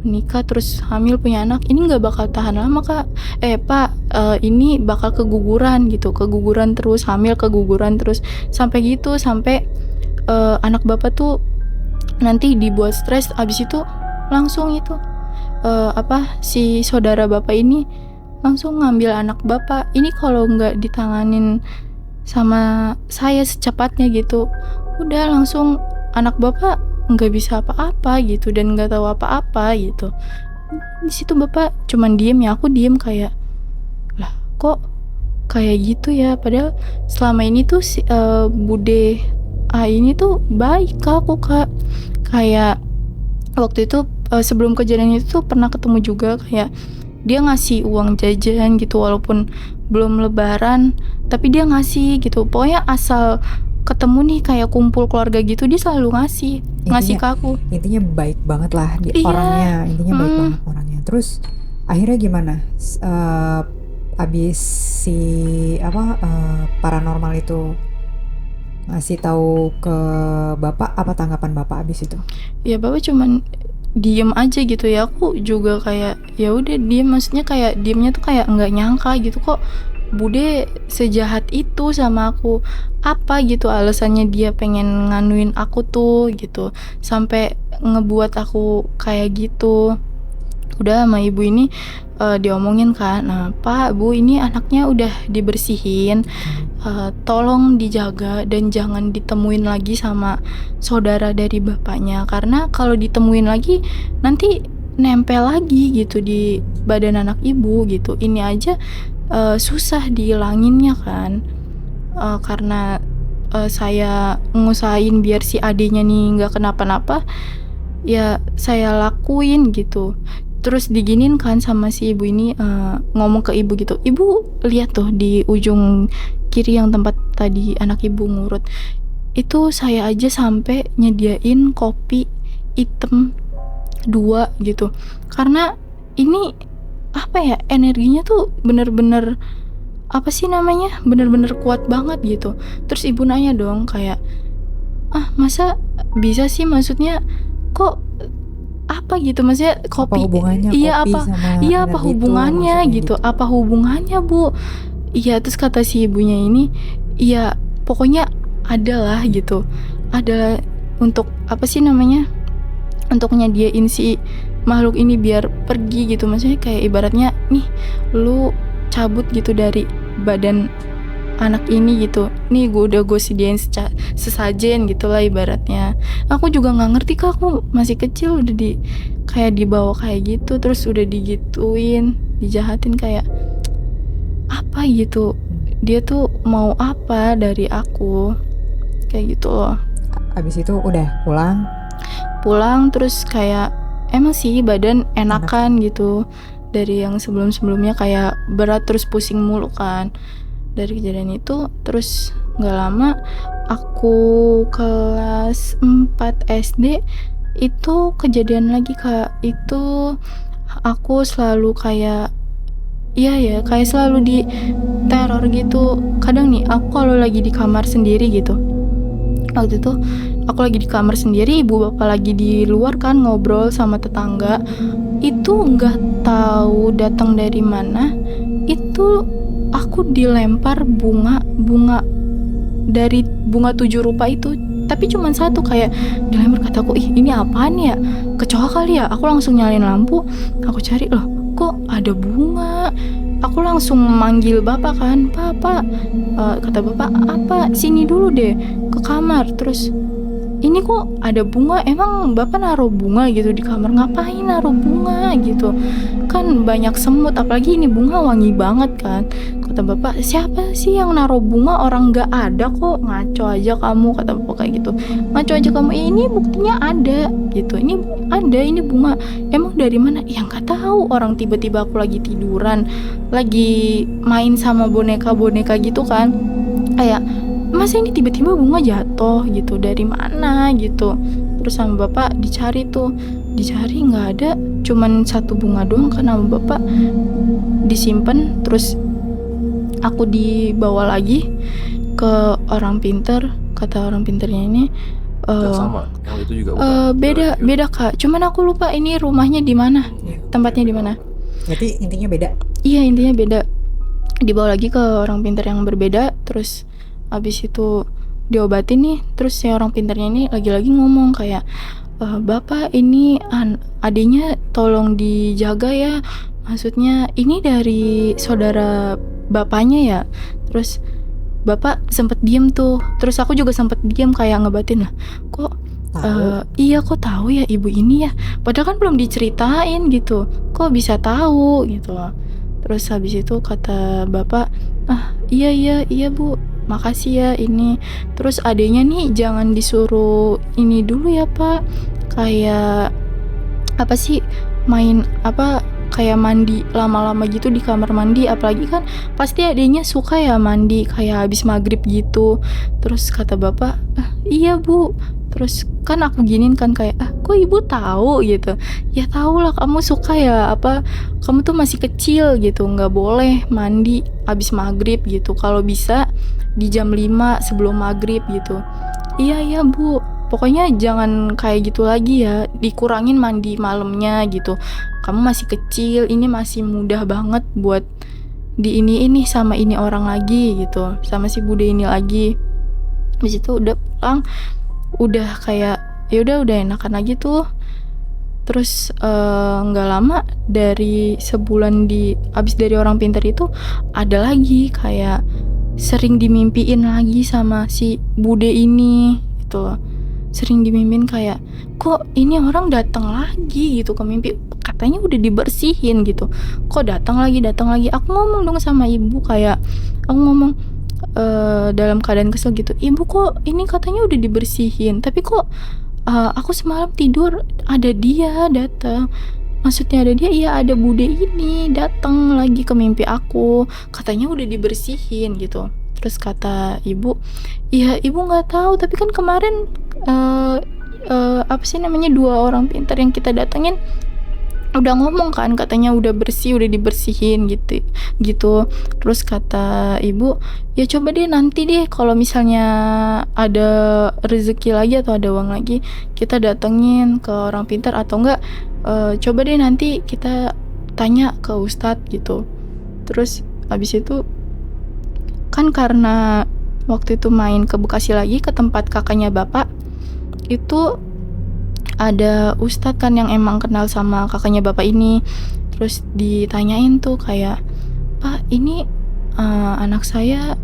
menikah terus hamil punya anak, ini nggak bakal tahan lama Kak. Pak ini bakal keguguran terus, hamil keguguran terus sampai anak bapak tuh nanti dibuat stres. Abis itu langsung itu si saudara bapak ini langsung ngambil anak bapak. Ini kalau nggak ditanganin sama saya secepatnya gitu, udah langsung anak bapak nggak bisa apa-apa gitu dan nggak tahu apa-apa gitu. Di situ bapak cuman diem ya, aku diem kayak, lah kok kayak gitu ya, padahal selama ini tuh Bude ini tuh baik ke aku Kak. Kayak waktu itu sebelum kejadian itu tuh pernah ketemu juga, kayak dia ngasih uang jajan gitu walaupun belum lebaran, tapi dia ngasih gitu. Pokoknya asal ketemu nih kayak kumpul keluarga gitu dia selalu ngasih ke aku. Intinya baik banget lah Iya. orangnya, intinya baik banget orangnya. Terus akhirnya gimana? Abis si paranormal itu ngasih tahu ke bapak, apa tanggapan bapak abis itu? Ya bapak cuman diem aja gitu ya. Aku juga kayak ya udah diem, maksudnya kayak diemnya tuh kayak nggak nyangka gitu kok Bude sejahat itu sama aku. Apa gitu alasannya dia pengen nganuin aku tuh gitu, sampai ngebuat aku kayak gitu. Udah sama ibu ini diomongin kan, nah Pak Bu ini anaknya udah dibersihin, tolong dijaga dan jangan ditemuin lagi sama saudara dari bapaknya, karena kalau ditemuin lagi nanti nempel lagi gitu di badan anak ibu gitu. Ini aja susah dihilanginnya kan. Karena saya ngusahain biar si adenya nih nggak kenapa-napa, ya saya lakuin gitu. Terus diginin kan sama si ibu ini, ngomong ke ibu gitu, ibu lihat tuh di ujung kiri yang tempat tadi anak ibu ngurut itu, saya aja sampai nyediain kopi hitam 2 gitu, karena ini apa ya, energinya tuh bener-bener apa sih namanya, bener-bener kuat banget gitu. Terus ibu nanya dong kayak, masa bisa sih, maksudnya kok apa gitu, maksudnya kopi, Apa hubungannya iya kopi apa, sama iya apa energi itu, hubungannya maksudnya gitu, apa hubungannya Bu? Iya, terus kata si ibunya ini, iya pokoknya ada lah gitu, ada untuk apa sih namanya, untuk nyediain si makhluk ini biar pergi gitu. Maksudnya kayak ibaratnya nih lu cabut gitu dari badan anak ini gitu, nih gue sediain sesajen gitulah ibaratnya. Aku juga nggak ngerti Kak, aku masih kecil udah kayak dibawa kayak gitu, terus udah digituin, dijahatin, kayak apa gitu, dia tuh mau apa dari aku, kayak gitu loh. Abis itu udah pulang Terus kayak emang sih badan enakan gitu dari yang sebelum-sebelumnya, kayak berat terus pusing mulu kan dari kejadian itu. Terus gak lama aku kelas 4 SD itu kejadian lagi Kak. Itu aku selalu kayak kayak selalu di teror gitu. Kadang nih aku kalau lagi di kamar sendiri gitu, waktu itu aku lagi di kamar sendiri, ibu bapak lagi di luar kan ngobrol sama tetangga, itu nggak tahu datang dari mana, itu aku dilempar bunga dari bunga 7 rupa itu, tapi cuma satu, kayak dilempar. Kataku, ih ini apaan ya, kecoa kali ya. Aku langsung nyalain lampu, aku cari, loh kok ada bunga. Aku langsung manggil bapak kan, Pak, kata bapak, apa, sini dulu deh ke kamar. Terus ini kok ada bunga, emang bapak naruh bunga gitu di kamar, ngapain naruh bunga gitu, kan banyak semut, apalagi ini bunga wangi banget kan. Kata bapak, siapa sih yang naruh bunga, orang gak ada kok, ngaco aja kamu, kata bapak kayak gitu. Ngaco aja kamu, ini buktinya ada gitu, ini ada, ini bunga, emang dari mana? Ya nggak tahu, orang tiba-tiba aku lagi tiduran, lagi main sama boneka gitu kan, kayak masa ini tiba-tiba bunga jatuh gitu, dari mana gitu. Terus sama bapak dicari nggak ada, cuman satu bunga doang kan, sama bapak disimpan. Terus aku dibawa lagi ke orang pinter, kata orang pinternya ini Yang sama, yang itu juga bukan. beda Kak, cuman aku lupa ini rumahnya di mana, tempatnya di mana. Jadi intinya beda. Iya, intinya beda. Dibawa lagi ke orang pinter yang berbeda. Terus abis itu diobatin nih. Terus si orang pinternya ini lagi-lagi ngomong kayak, Bapak ini adiknya tolong dijaga ya, maksudnya ini dari saudara bapaknya ya. Terus bapak sempet diem tuh, terus aku juga sempet diem kayak ngebatin, lah kok Tahu. Iya kok tahu ya ibu ini ya, padahal kan belum diceritain gitu, kok bisa tahu gitu. Terus habis itu kata bapak, iya iya iya bu, makasih ya ini. Terus adanya nih jangan disuruh ini dulu ya pak, kayak apa sih, main apa, kayak mandi lama-lama gitu di kamar mandi, apalagi kan pasti adanya suka ya mandi kayak habis maghrib gitu. Terus kata bapak, iya bu. Terus kan aku giniin kan kayak, kok ibu tahu gitu. Ya tahu lah, kamu suka ya, apa, kamu tuh masih kecil gitu, nggak boleh mandi habis maghrib gitu, kalau bisa di jam 5 sebelum maghrib gitu. Iya iya bu, pokoknya jangan kayak gitu lagi ya, dikurangin mandi malamnya gitu, kamu masih kecil, ini masih mudah banget buat di ini sama ini orang lagi gitu, sama si bude ini lagi. Habis itu udah pulang, udah kayak ya udah enakan lagi tuh. Terus nggak lama, dari sebulan abis dari orang pintar itu, ada lagi kayak sering dimimpiin lagi sama si bude ini gitu. Sering dimimpiin kayak, kok ini orang datang lagi gitu ke mimpi, katanya udah dibersihin gitu, kok datang lagi. Aku ngomong dong sama ibu, kayak aku ngomong dalam keadaan kesel gitu, ibu kok ini katanya udah dibersihin, tapi kok aku semalam tidur ada dia datang. Maksudnya ada dia, iya ada bude ini datang lagi ke mimpi aku, katanya udah dibersihin gitu. Terus kata ibu, iya ibu nggak tahu, tapi kan kemarin apa sih namanya, 2 orang pintar yang kita datengin udah ngomong kan, katanya udah bersih, udah dibersihin gitu. Terus kata ibu, ya coba deh nanti deh kalau misalnya ada rezeki lagi atau ada uang lagi, kita datengin ke orang pintar, atau enggak coba deh nanti kita tanya ke ustadz gitu. Terus habis itu kan karena waktu itu main ke Bekasi lagi, ke tempat kakaknya bapak, itu ada ustadz kan yang emang kenal sama kakaknya bapak ini. Terus ditanyain tuh kayak, pak ini anak saya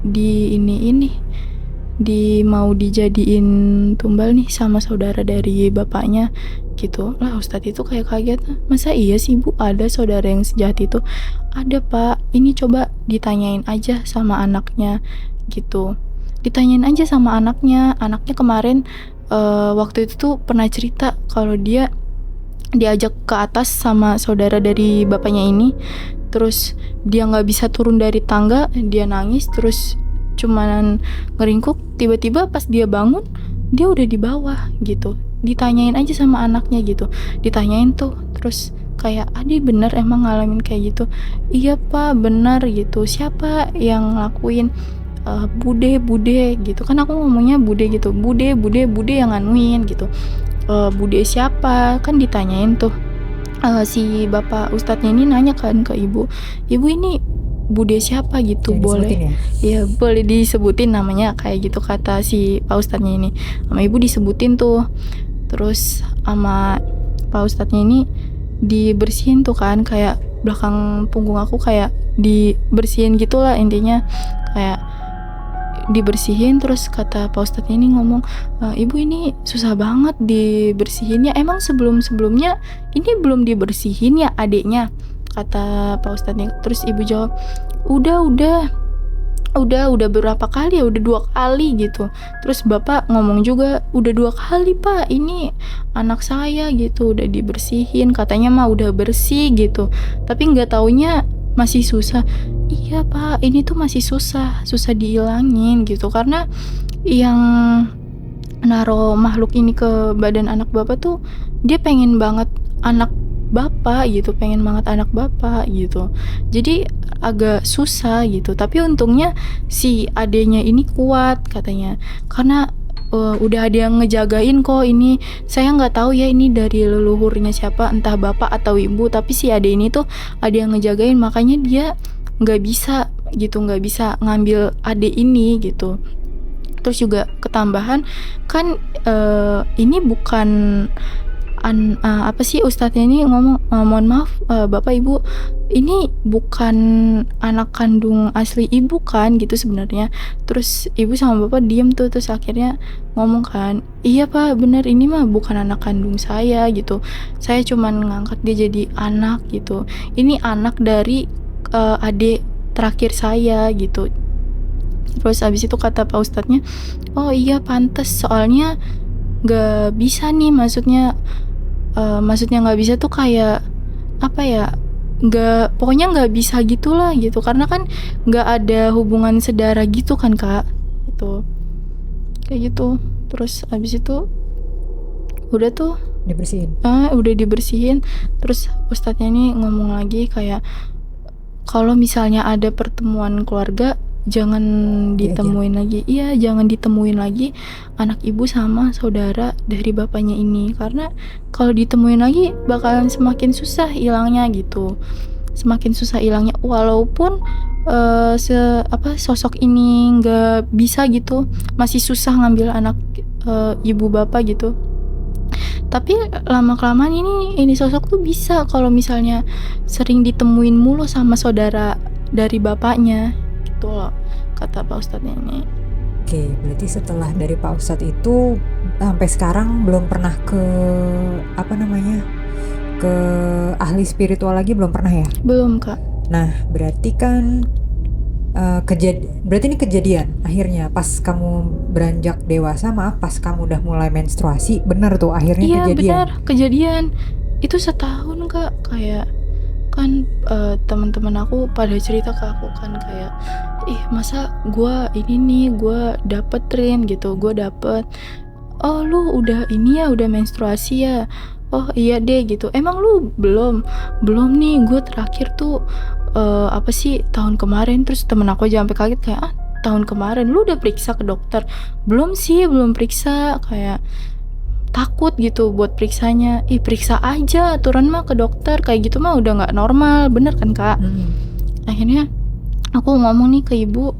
mau dijadiin tumbal nih sama saudara dari bapaknya gitu. Lah ustadz itu kayak kaget, masa iya sih bu ada saudara yang sejahat itu? Ada pak, ini coba ditanyain aja sama anaknya gitu. Ditanyain aja sama anaknya kemarin waktu itu tuh pernah cerita kalau dia diajak ke atas sama saudara dari bapaknya ini. Terus dia nggak bisa turun dari tangga, dia nangis, terus cuman ngeringkuk. Tiba-tiba pas dia bangun, dia udah di bawah gitu. Ditanyain aja sama anaknya gitu, ditanyain tuh. Terus kayak, Adi bener emang ngalamin kayak gitu? Iya pak bener gitu. Siapa yang ngelakuin? Bude gitu kan, aku ngomongnya bude gitu, bude yang nganuin gitu. Bude siapa, kan ditanyain tuh. Si bapak ustadznya ini nanya kan ke ibu ini bude siapa gitu. Jangan boleh disebutin ya boleh disebutin namanya kayak gitu, kata si pak ustadznya ini. Sama ibu disebutin tuh. Terus sama pak ustadznya ini dibersihin tuh kan, kayak belakang punggung aku kayak dibersihin gitulah intinya, kayak dibersihin. Terus kata pak ustadz ini ngomong, ibu ini susah banget dibersihinnya, emang sebelumnya ini belum dibersihin ya adeknya, kata pak ustadznya. Terus ibu jawab, udah berapa kali ya, udah 2 kali gitu. Terus bapak ngomong juga, udah 2 kali pak, ini anak saya gitu udah dibersihin, katanya mah udah bersih gitu, tapi nggak taunya masih susah. Iya pak, ini tuh masih susah dihilangin gitu, karena yang naro makhluk ini ke badan anak bapak tuh dia pengen banget anak bapak gitu, jadi agak susah gitu. Tapi untungnya si adenya ini kuat katanya, karena udah ada yang ngejagain kok. Ini saya nggak tahu ya ini dari leluhurnya siapa, entah bapak atau ibu, tapi si ade ini tuh ada yang ngejagain, makanya dia nggak bisa ngambil ade ini gitu. Terus juga ketambahan kan ini bukan apa sih ustadznya ini ngomong, mohon maaf bapak ibu, ini bukan anak kandung asli ibu kan gitu sebenarnya. Terus ibu sama bapak diem tuh, terus akhirnya ngomong kan, iya pak bener ini mah bukan anak kandung saya gitu, saya cuman ngangkat dia jadi anak gitu, ini anak dari adik terakhir saya gitu. Terus abis itu kata pak ustadznya, oh iya pantes, soalnya nggak bisa nih, maksudnya nggak bisa tuh kayak apa ya, pokoknya nggak bisa gitulah gitu, karena kan nggak ada hubungan sedara gitu kan kak, gitu kayak gitu. Terus abis itu udah tuh Dibersihin. udah dibersihin. Terus ustadznya ini ngomong lagi kayak, kalau misalnya ada pertemuan keluarga jangan ditemuin lagi. Iya, jangan ditemuin lagi anak ibu sama saudara dari bapaknya ini, karena kalau ditemuin lagi bakalan semakin susah hilangnya gitu. Semakin susah hilangnya, walaupun sosok ini nggak bisa gitu, masih susah ngambil anak ibu bapak gitu. Tapi lama-kelamaan ini sosok tuh bisa kalau misalnya sering ditemuin mulu sama saudara dari bapaknya gitu loh, kata Pak Ustadz ini. Oke, berarti setelah dari Pak Ustadz itu sampai sekarang belum pernah ke ke ahli spiritual lagi, belum pernah ya? Belum kak. Nah, berarti kan berarti ini kejadian akhirnya pas kamu beranjak dewasa, pas kamu udah mulai menstruasi, bener tuh akhirnya iya, kejadian? Iya benar, kejadian. Itu setahun kak, kayak kan teman-teman aku pada cerita ke aku kan kayak, masa gue dapet Rin gitu, gue dapet. Oh lu udah ini ya, udah menstruasi ya? Oh iya deh gitu. Emang lu belum nih, gue terakhir tuh tahun kemarin. Terus temen aku aja sampai kaget kayak, tahun kemarin lu udah periksa ke dokter? Belum sih, belum periksa, kayak takut gitu buat periksanya. Periksa aja, aturan mah ke dokter kayak gitu mah udah nggak normal, bener kan kak? Akhirnya aku ngomong nih ke ibu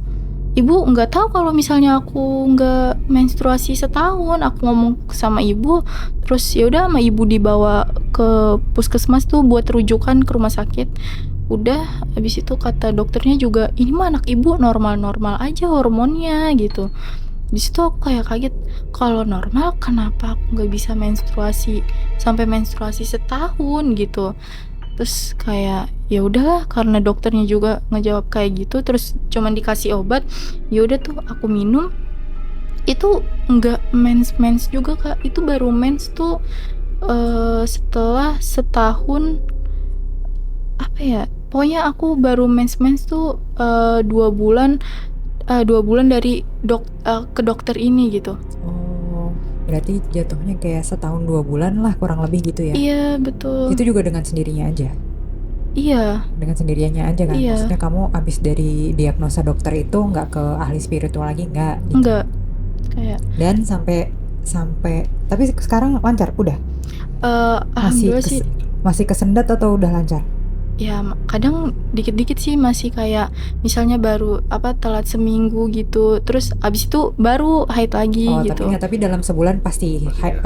nggak tahu kalau misalnya aku nggak menstruasi setahun. Aku ngomong sama ibu, terus ya udah sama ibu dibawa ke puskesmas tuh buat rujukan ke rumah sakit. Udah habis itu kata dokternya juga, ini mah anak ibu normal-normal aja hormonnya gitu. Di situ aku kayak kaget, kalau normal kenapa aku nggak bisa menstruasi sampai menstruasi setahun gitu. Terus kayak ya udahlah, karena dokternya juga ngejawab kayak gitu, terus cuman dikasih obat. Ya udah tuh aku minum. Itu nggak mens juga kak, itu baru mens tuh setelah setahun. Apa ya, pokoknya aku baru mens tuh 2 bulan dari ke dokter ini gitu. Oh, berarti jatuhnya kayak setahun 2 bulan lah kurang lebih gitu ya? Iya betul. Itu juga dengan sendirinya aja? Iya. Dengan sendiriannya aja kan? Iya. Maksudnya kamu abis dari diagnosa dokter itu nggak ke ahli spiritual lagi, nggak? Gitu. Enggak. Kayak. Dan sampai tapi sekarang lancar udah? Alhamdulillah sih. Masih kesendat atau udah lancar? Ya kadang dikit-dikit sih masih kayak misalnya baru telat seminggu gitu, terus abis itu baru haid lagi gitu. Tapi dalam sebulan pasti haid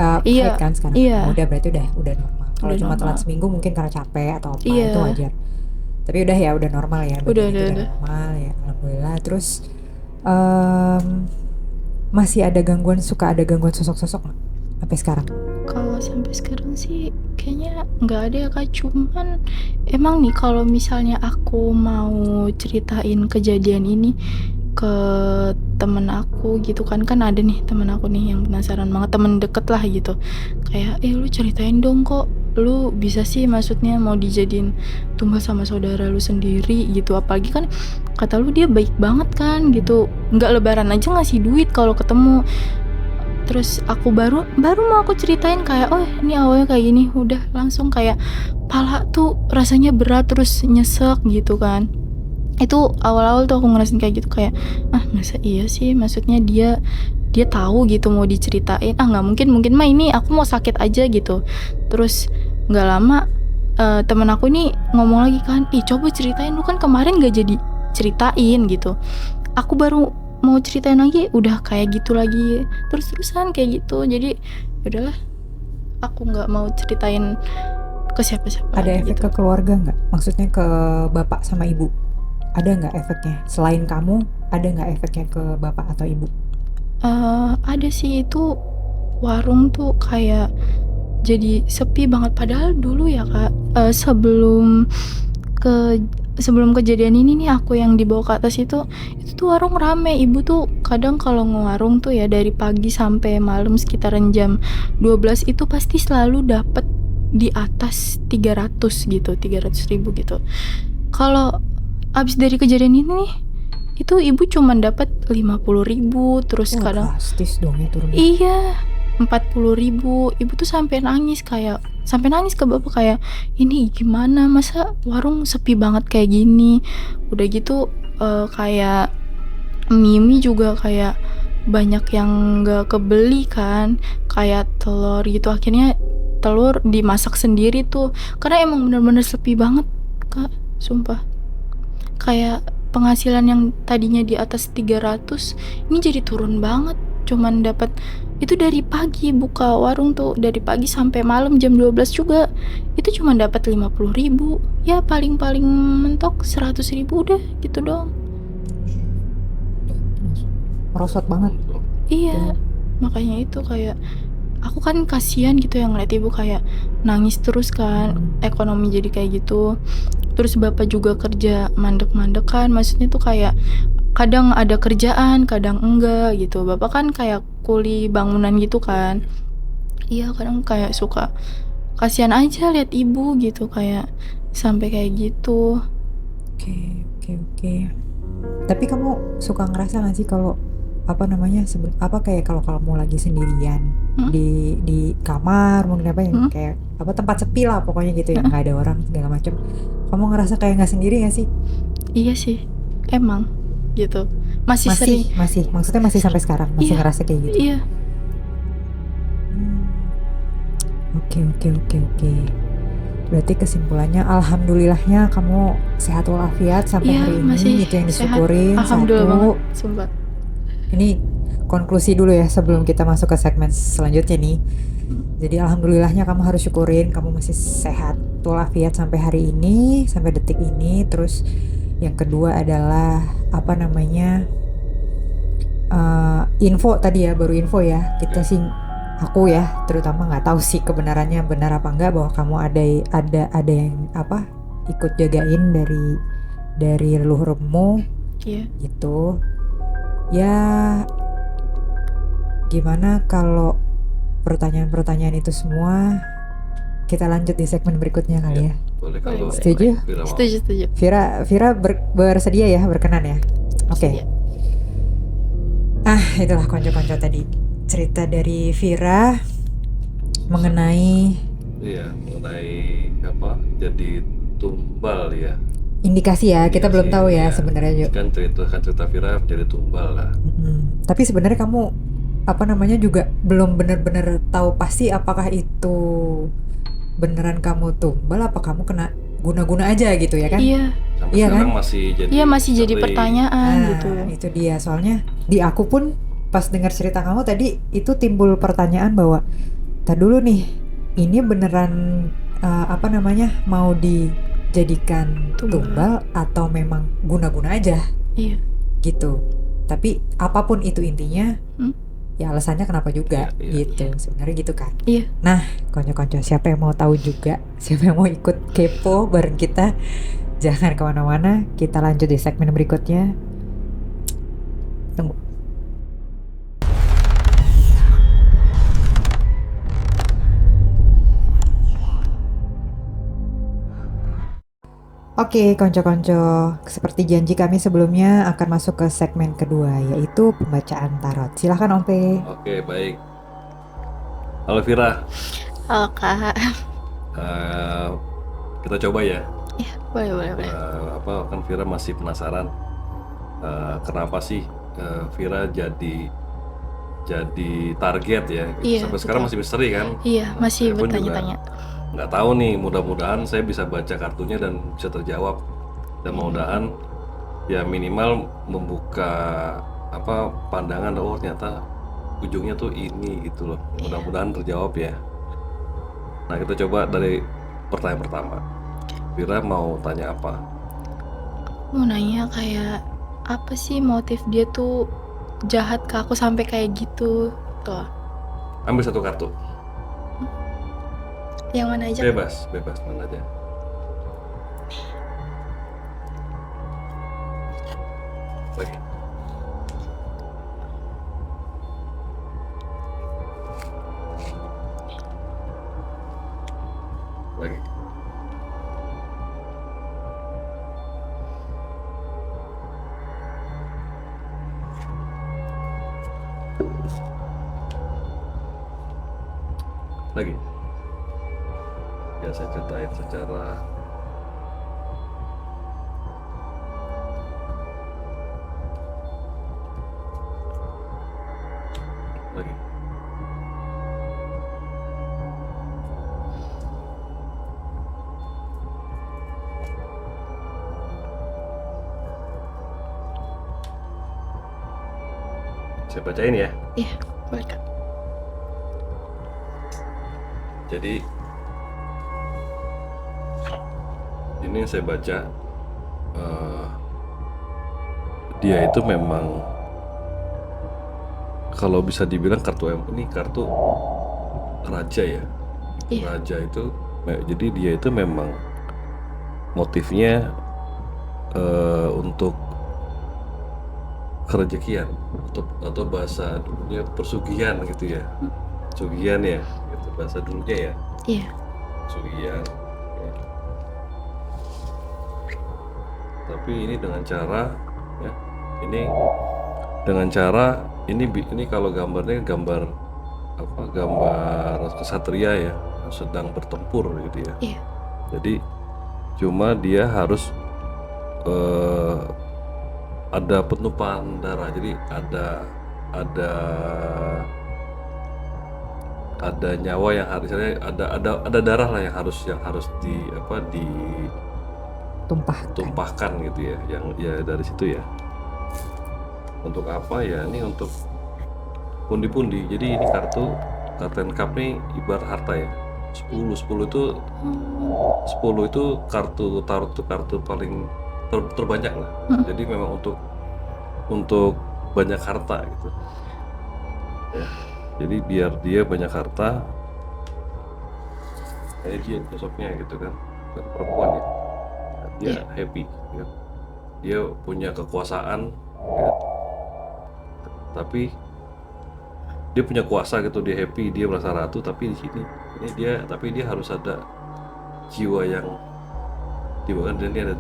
kan sekarang? Iya. Udah, berarti udah normal. Kalau cuma telat seminggu mungkin karena capek atau apa, itu wajar. Tapi udah ya, udah normal ya. Udah normal ya, alhamdulillah. Terus masih ada gangguan sosok-sosok nggak sampai sekarang? Kalau sampai sekarang sih kayaknya nggak ada ya kak. Cuman emang nih kalau misalnya aku mau ceritain kejadian ini ke temen aku gitu kan ada nih temen aku nih yang penasaran banget, temen deket lah gitu, kayak lu ceritain dong, kok lu bisa sih maksudnya mau dijadiin tumbal sama saudara lu sendiri gitu, apalagi kan kata lu dia baik banget kan gitu, nggak lebaran aja ngasih duit kalau ketemu. Terus aku baru mau aku ceritain kayak, oh ini awalnya kayak gini, udah langsung kayak pala tuh rasanya berat terus nyesek gitu kan. Itu awal-awal tuh aku ngerasain kayak gitu, kayak masa iya sih, maksudnya dia tahu gitu mau diceritain, nggak mungkin mah ini aku mau sakit aja gitu. Terus nggak lama temen aku ini ngomong lagi kan, coba ceritain, lu kan kemarin nggak jadi ceritain gitu. Aku baru mau ceritain lagi udah kayak gitu lagi, terus-terusan kayak gitu. Jadi udahlah, aku nggak mau ceritain ke siapa-siapa Ada lagi efek gitu. ke keluarga nggak? Maksudnya ke bapak sama ibu? Ada nggak efeknya? Selain kamu, ada nggak efeknya ke bapak atau ibu? Ada sih, itu warung tuh kayak jadi sepi banget. Padahal dulu ya Kak, ke sebelum kejadian ini nih aku yang dibawa ke atas itu tuh warung rame. Ibu tuh kadang kalau ngewarung tuh ya dari pagi sampai malam sekitaran jam 12 itu pasti selalu dapet di atas 300 gitu, 300.000 gitu. Kalau abis dari kejadian ini nih, itu ibu cuman dapat 50.000, terus Wah, kadang drastis dong ya turunnya. iya 40.000. Ibu tuh sampai nangis ke bapak kayak, ini gimana, masa warung sepi banget kayak gini. Udah gitu kayak Mimi juga kayak banyak yang gak kebeli kan, kayak telur gitu. Akhirnya telur dimasak sendiri tuh karena emang bener-bener sepi banget Kak, sumpah. Kayak penghasilan yang tadinya di atas 300 ini jadi turun banget. Cuman dapat itu dari pagi buka warung tuh dari pagi sampai malam jam 12 juga. Itu cuma dapat 50.000. Ya paling-paling mentok 100.000 udah gitu doang. Merosot banget. Iya, makanya itu kayak aku kan kasihan gitu yang ngeliat ibu kayak nangis terus kan, ekonomi jadi kayak gitu. Terus bapak juga kerja mandek-mandek kan, maksudnya tuh kayak kadang ada kerjaan, kadang enggak gitu. Bapak kan kayak kuli bangunan gitu kan. Iya, kadang kayak suka kasihan aja lihat ibu gitu kayak sampai kayak gitu. Oke. Tapi kamu suka ngerasa gak sih kalau apa namanya kayak kalau kamu lagi sendirian di kamar mungkin apa yang kayak apa tempat sepi lah pokoknya gitu yang nggak ada orang segala macam, kamu ngerasa kayak nggak sendiri gak sih? Iya sih, emang gitu. Masih sering. Maksudnya masih sampai sekarang masih Iya, ngerasa kayak gitu? Iya. Oke. Berarti kesimpulannya alhamdulillahnya kamu sehat walafiat sampai Iya, hari masih ini, itu yang sehat. disyukurin. Alhamdulillah Satu, banget, sumpah. ini konklusi dulu ya sebelum kita masuk ke segmen selanjutnya nih. Jadi alhamdulillahnya kamu harus syukurin kamu masih sehat walafiat sampai hari ini, sampai detik ini. Terus yang kedua adalah apa namanya, info tadi ya, baru info ya. Kita sih aku ya terutama nggak tahu sih kebenarannya benar apa enggak bahwa kamu ada yang apa ikut jagain dari leluhurmu. Iya. Gitu ya. Gimana kalau pertanyaan-pertanyaan itu semua kita lanjut di segmen berikutnya kali ya? Boleh kalau Setuju? Vira mau. Setuju. Vira bersedia ya, berkenan ya? Oke. Itulah konco-konco tadi cerita dari Vira mengenai apa jadi tumbal ya. Indikasi ya, kita belum tahu ya sebenarnya. Kan cerita Vira menjadi tumbal lah. Tapi sebenarnya kamu apa namanya juga belum benar-benar tahu pasti apakah itu beneran kamu tumbal apa kamu kena guna-guna aja gitu ya kan? Iya. Sampai Iya sekarang kan? masih jadi pertanyaan gitu. Itu dia, soalnya di aku pun pas dengar cerita kamu tadi itu timbul pertanyaan bahwa tar dulu nih, ini beneran apa namanya mau dijadikan tumbal atau memang guna-guna aja? Iya. Gitu. Tapi apapun itu intinya, ya alasannya kenapa juga gitu. Sebenarnya gitu kan. Iya. Nah, konco-konco siapa yang mau tahu juga, siapa yang mau ikut kepo bareng kita, jangan kemana-mana. Kita lanjut di segmen berikutnya. Tunggu. Oke, konco-konco, seperti janji kami sebelumnya akan masuk ke segmen kedua, yaitu pembacaan tarot. Silahkan Om P. Oke, baik. Halo Vira. Halo Kak. Kita coba ya. Iya, boleh. Kan Vira masih penasaran kenapa sih Vira jadi target ya. Iya, sampai sekarang masih misteri kan? Iya, masih saya pun bertanya-tanya. Nggak tahu nih, mudah-mudahan saya bisa baca kartunya dan bisa terjawab, dan mudah-mudahan ya minimal membuka pandangan, oh ternyata ujungnya tuh ini gitu loh. Mudah-mudahan terjawab ya. Nah, kita coba dari pertanyaan pertama. Vira mau tanya apa? Mau nanya kayak apa sih motif dia tuh jahat ke aku sampai kayak gitu tuh. Ambil satu kartu. Yang mana aja? Bebas mana aja. Lagi. Lagi. Lagi. Ya, saya ceritain secara lagi. Saya bacain ya. Iya, boleh Kak. Jadi ini yang saya baca, dia itu memang kalau bisa dibilang ini kartu raja ya. Iya. Raja itu jadi dia itu memang motifnya untuk kerejekian atau bahasa dulunya persugihan gitu ya. Sugihan ya, gitu bahasa dulunya ya. Iya. Sugihan. Ya. Tapi ini dengan cara ya, ini kalau gambarnya gambar kesatria ya, sedang bertempur gitu ya. Iya. Jadi cuma dia harus ada penumpahan darah, jadi ada nyawa yang harusnya ada darah lah yang harus ditumpahkan gitu ya, yang ya dari situ ya. Untuk apa ya? Ini untuk pundi-pundi. Jadi ini kartu Ten Cup nih ibarat harta ya. 10 itu kartu tarot tuh kartu paling terbanyak lah. Jadi memang untuk banyak harta gitu ya. Jadi biar dia banyak harta, kayak dia sosoknya gitu kan perempuan ya, dia happy ya. Dia punya kekuasaan ya. Tapi dia punya kuasa gitu, dia happy, dia merasa ratu. Tapi di sini dia harus ada jiwa yang dan ini ada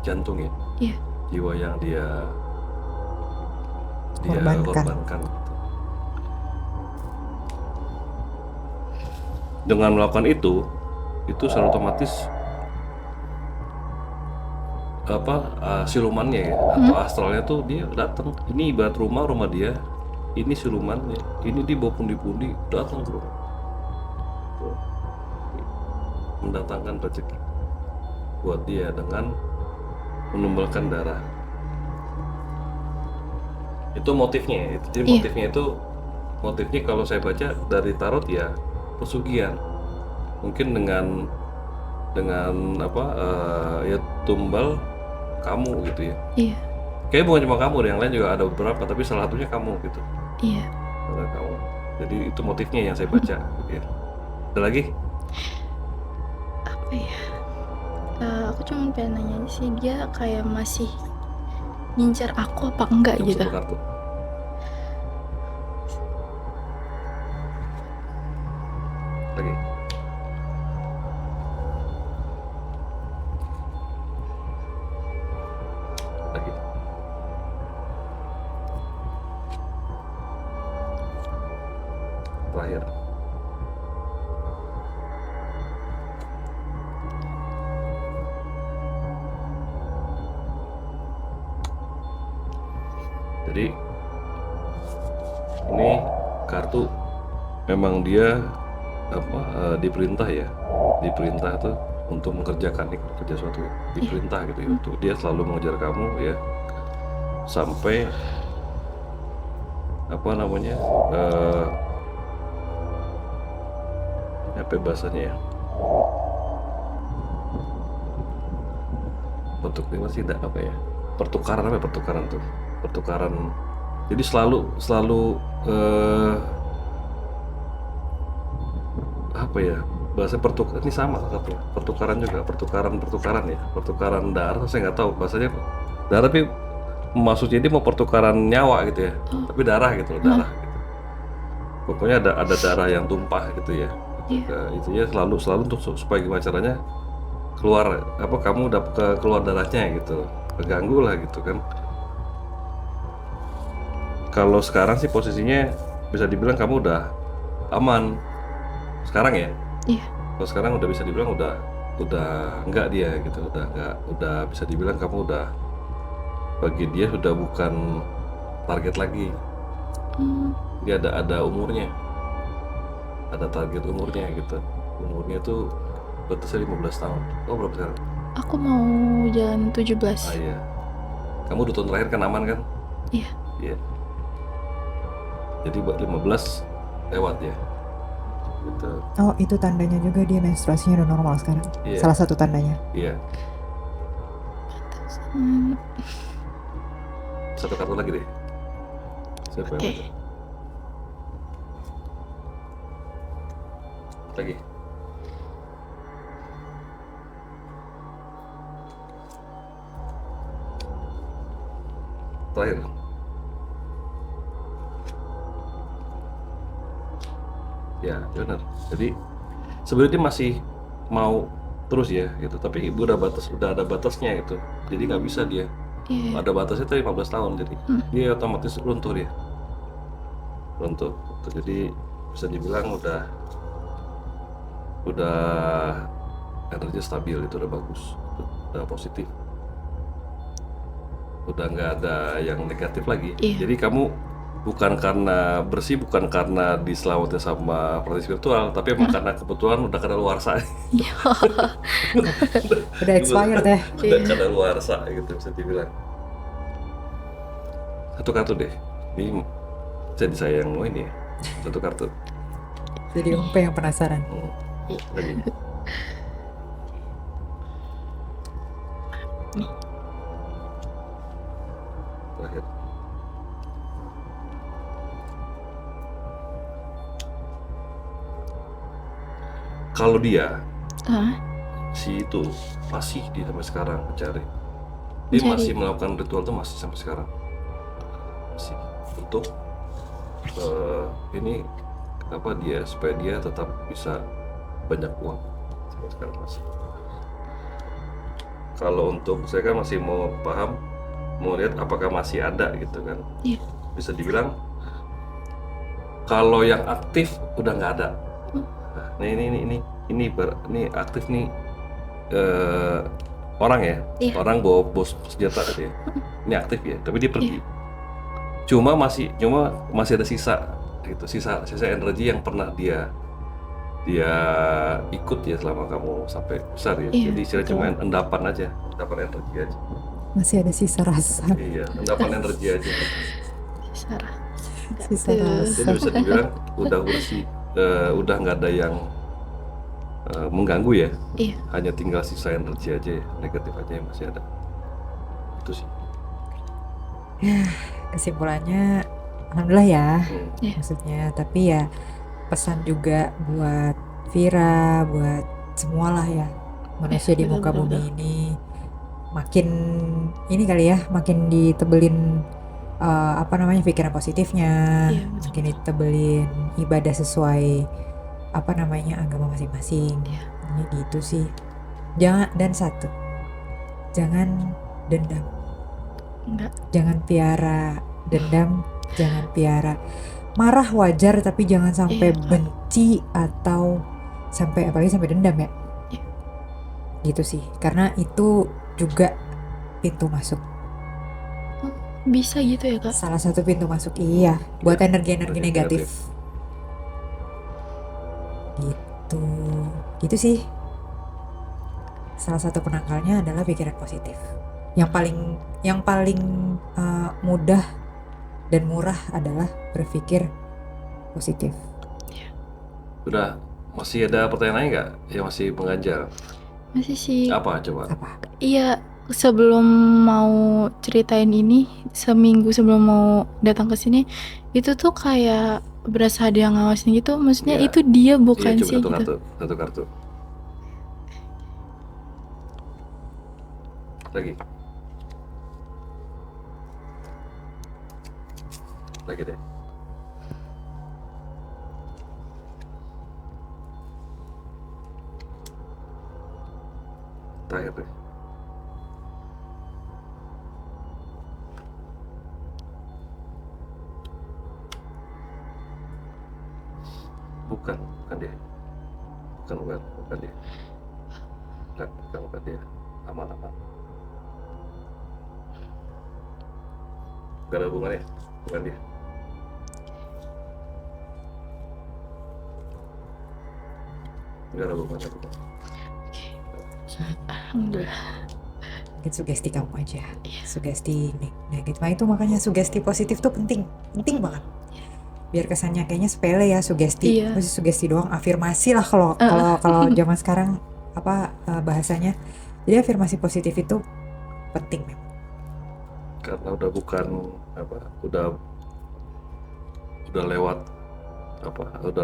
jantung ya. Iya. Jiwa yang dia korbankan gitu. Dengan melakukan itu secara otomatis silumannya ya, atau astralnya tuh dia datang. Ini ibarat rumah dia, ini silumannya, ini dia bawa pundi-pundi datang ke rumah, mendatangkan rezeki buat dia dengan menumpahkan darah. Itu motifnya. Jadi motifnya kalau saya baca dari tarot ya pesugihan. Mungkin dengan ya tumbal kamu gitu ya. Iya. Kayaknya bukan cuma kamu, yang lain juga ada beberapa, tapi salah satunya kamu gitu. Iya. Ada kamu. Jadi itu motifnya yang saya baca gitu ya. Ada lagi? Apa ya? Aku cuma pengen nanya aja sih, dia kayak masih ngincar aku apa enggak Coba gitu. satu kartu. Lagi. Lagi. Terakhir. Jadi ini kartu memang dia diperintah tuh untuk mengerjakan sesuatu, diperintah gitu ya, untuk dia selalu mengejar kamu ya sampai apa ya bahasanya ya, bentuk ini masih tidak apa ya, pertukaran apa ya, pertukaran tuh, pertukaran. Jadi selalu apa ya bahasa pertukaran ini sama satu pertukaran juga, pertukaran ya, pertukaran darah. Saya nggak tahu bahasanya darah, tapi maksudnya dia mau pertukaran nyawa gitu ya, tapi darah gitu loh, darah gitu. Pokoknya ada darah yang tumpah gitu ya. Itu ya selalu untuk supaya gimana caranya keluar apa, kamu udah keluar darahnya gitu, keganggu lah gitu kan. Kalau sekarang sih posisinya bisa dibilang kamu udah aman sekarang ya. Iya. Kalau sekarang udah bisa dibilang udah enggak dia gitu, udah bisa dibilang kamu udah, bagi dia sudah bukan target lagi. Dia ada umurnya, ada target umurnya gitu. Umurnya tuh batasnya 15 tahun. Oh berapa sekarang? Aku mau jalan 17. Iya. Kamu 2 tahun terakhir kan aman kan? Iya. Iya. Jadi buat 15 lewat ya. Gitu. Oh, itu tandanya juga dia menstruasinya udah normal sekarang. Iya. Salah satu tandanya. Iya. Satu kartu lagi deh. Siapa yang Oke. mau? Lagi. Terakhir. Ya, benar. Jadi sebenarnya dia masih mau terus ya gitu, tapi ibu udah ada batasnya gitu. Jadi nggak bisa dia. Iya. Ada batasnya tuh 15 tahun, jadi dia otomatis runtuh dia. Runtuh. Jadi bisa dibilang udah energi stabil, itu udah bagus, udah positif, udah nggak ada yang negatif lagi. Iya. Jadi kamu bukan karena bersih, bukan karena diselamatin sama praktik spiritual, tapi emang karena kebetulan udah kadaluarsa. Udah expired ya. Udah kadaluarsa gitu bisa dibilang. Satu kartu deh, ini jadi saya yang mau ini ya. Satu kartu. Jadi Umpe yang penasaran. Lagi. Terakhir. Kalau dia si itu masih di sampai sekarang mencari, dia Mencari. masih melakukan ritual tuh masih sampai sekarang, masih untuk ini apa dia, supaya dia tetap bisa banyak uang sampai sekarang masih. Kalau untuk saya kan masih mau paham, mau lihat apakah masih ada gitu kan. Iya. Bisa dibilang kalau yang aktif udah nggak ada. Nah, ini aktif nih orang ya, Iya. orang bawa bos senjata gitu ya. Ini aktif ya, tapi dia pergi. Cuma masih ada sisa gitu, sisa energi yang pernah dia ikut ya selama kamu sampai besar ya. Iya, Jadi istilahnya betul. cuma endapan aja, endapan energi aja. Masih ada sisa rasa. Iya, endapan energi aja. Sarah. Sisa rasa. Jadi bisa dibilang udah bersih, udah nggak ada yang mengganggu ya. Iya. Hanya tinggal sisa energi aja ya, negatif aja yang masih ada. Itu sih. Kesimpulannya alhamdulillah ya. Iya. Maksudnya, tapi ya pesan juga buat Vira, buat semualah ya manusia di muka bumi benar-benar. ini, makin ini kali ya, makin ditebelin apa namanya pikiran positifnya, Iya, betul. makin ditebelin ibadah sesuai apa namanya agama masing-masing. Iya. Ya gitu sih. Jangan, dan satu, jangan dendam, Enggak. jangan piara dendam, jangan piara marah. Wajar, tapi jangan sampai Iya. benci atau sampai apalagi sampai dendam ya. Iya. Gitu sih, karena itu juga pintu masuk, Bisa gitu ya, Kak? salah satu pintu masuk, iya, buat energi-energi energi negatif. Gitu sih. Salah satu penangkalnya adalah pikiran positif. Yang paling mudah dan murah adalah berpikir positif. Udah Masih ada pertanyaan lain nggak yang masih mengganjal? Masih sih. Apa coba? Apa? Iya, sebelum mau ceritain ini, seminggu sebelum mau datang ke sini, itu tuh kayak berasa ada yang ngawasin gitu. Maksudnya Iya. itu dia Iya, bukan coba sih satu gitu. kartu, satu kartu. Lagi. Lagi deh. Terakhir deh. Bukan dia. Bukan dia. Bukan dia. Aman. Gak ada hubungannya. Bukan dia. Gak ada hubungannya. Bukan. Alhamdulillah. Mungkin sugesti kamu aja. Sugesti negatif. Nah itu makanya sugesti positif tuh penting banget. Biar kesannya kayaknya sepele ya sugesti. Iya. Masih sugesti doang, afirmasi lah kalau zaman sekarang bahasanya. Jadi afirmasi positif itu penting memang. Karena udah bukan udah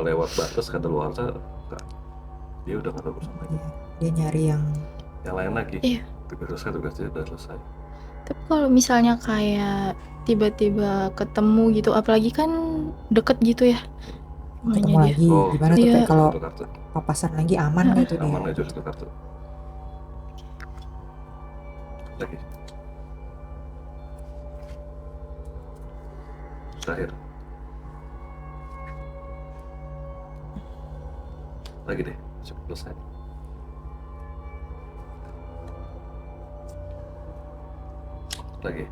lewat batas kadaluarsa, dia udah nggak ada urusan lagi. Dia nyari yang lain lagi. Iya. Tugasnya udah selesai. Tapi kalau misalnya kayak tiba-tiba ketemu gitu, apalagi kan deket gitu ya ketemu rumahnya dia. lagi. Gimana tuh Iya. kayak kalau Satu kartu. papasan lagi aman gitu dia. Aman aja satu kartu. Lagi. Terakhir. Lagi deh, cukup selesai. Lagi.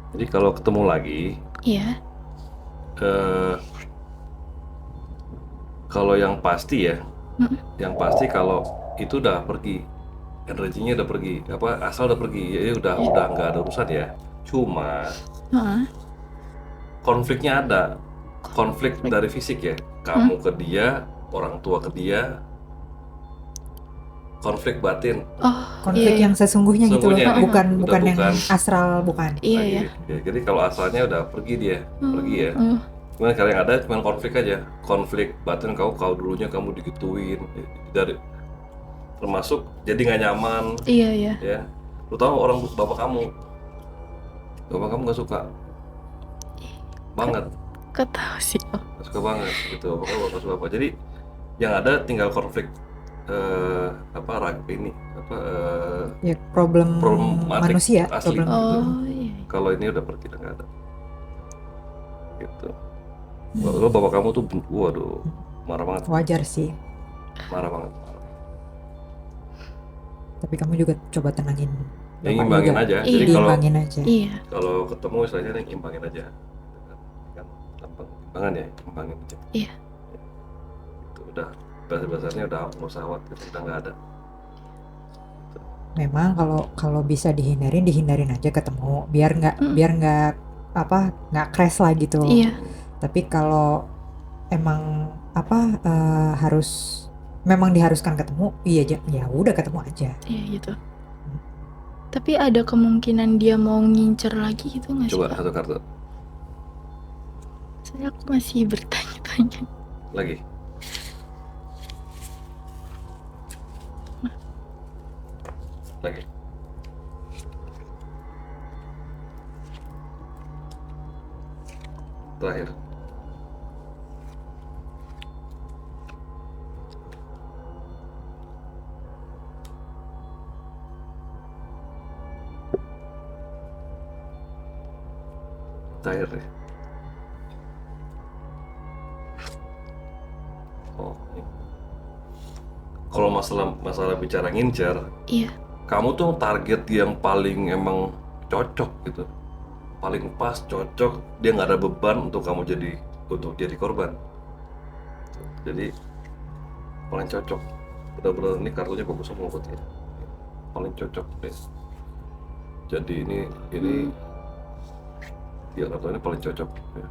Jadi kalau ketemu lagi, Iya. kalau yang pasti ya, Mm-mm. yang pasti kalau itu udah pergi, energinya udah pergi, asal udah pergi, ya udah nggak ada urusan ya. Cuma Heeh. konfliknya ada, konflik dari fisik ya, kamu ke dia, orang tua ke dia, konflik batin. Oh, Konflik iya. yang sesungguhnya gitu loh, Sesungguhnya, bukan udah yang bukan. astral, bukan. Iya lagi. ya. Ya, jadi kalau asalnya udah pergi dia, pergi ya. Cuman kalau yang ada cuma konflik aja, konflik batin kau dulunya kamu digituin, dari termasuk jadi nggak nyaman, Iya ya. ya. Lu tahu orang bapak kamu nggak suka banget, Ketahu sih. Oh. nggak suka banget gitu, bapak nggak suka apa. Jadi yang ada tinggal konflik Ya problem problematik manusia, asli. problem. Oh iya. Kalau ini udah pergi, udah nggak ada gitu. Lo bapak kamu tuh waduh marah banget, Wajar sih, marah banget. tapi kamu juga coba tenangin Yang bapak imbangin juga. aja. Iya. Jadi kalau Diimbangin aja. Iya. ketemu istilahnya yang imbangin aja, kan imbangan ya, imbangin aja. Iya. Itu udah bahasa-bahasanya udah nggak usah khawatir, udah nggak ada. Memang kalau bisa dihindarin aja ketemu, biar nggak crash lah gitu. Iya. Tapi kalau emang harus memang diharuskan ketemu, iya ya udah ketemu aja. Iya gitu. Tapi ada kemungkinan dia mau ngincer lagi gitu nggak sih? Coba Pak? satu kartu Saya aku masih bertanya-tanya. lagi. Lagi. Terakhir. Terakhir deh. Oh, ini. Kalau masalah bicara ngincer, Iya. kamu tuh target yang paling emang cocok gitu, paling pas, cocok, dia nggak ada beban untuk kamu untuk jadi korban. Jadi paling cocok, benar-benar ini kartunya bagus semua buat dia, paling cocok deh. Jadi ini dia orang tuanya paling cocok ya.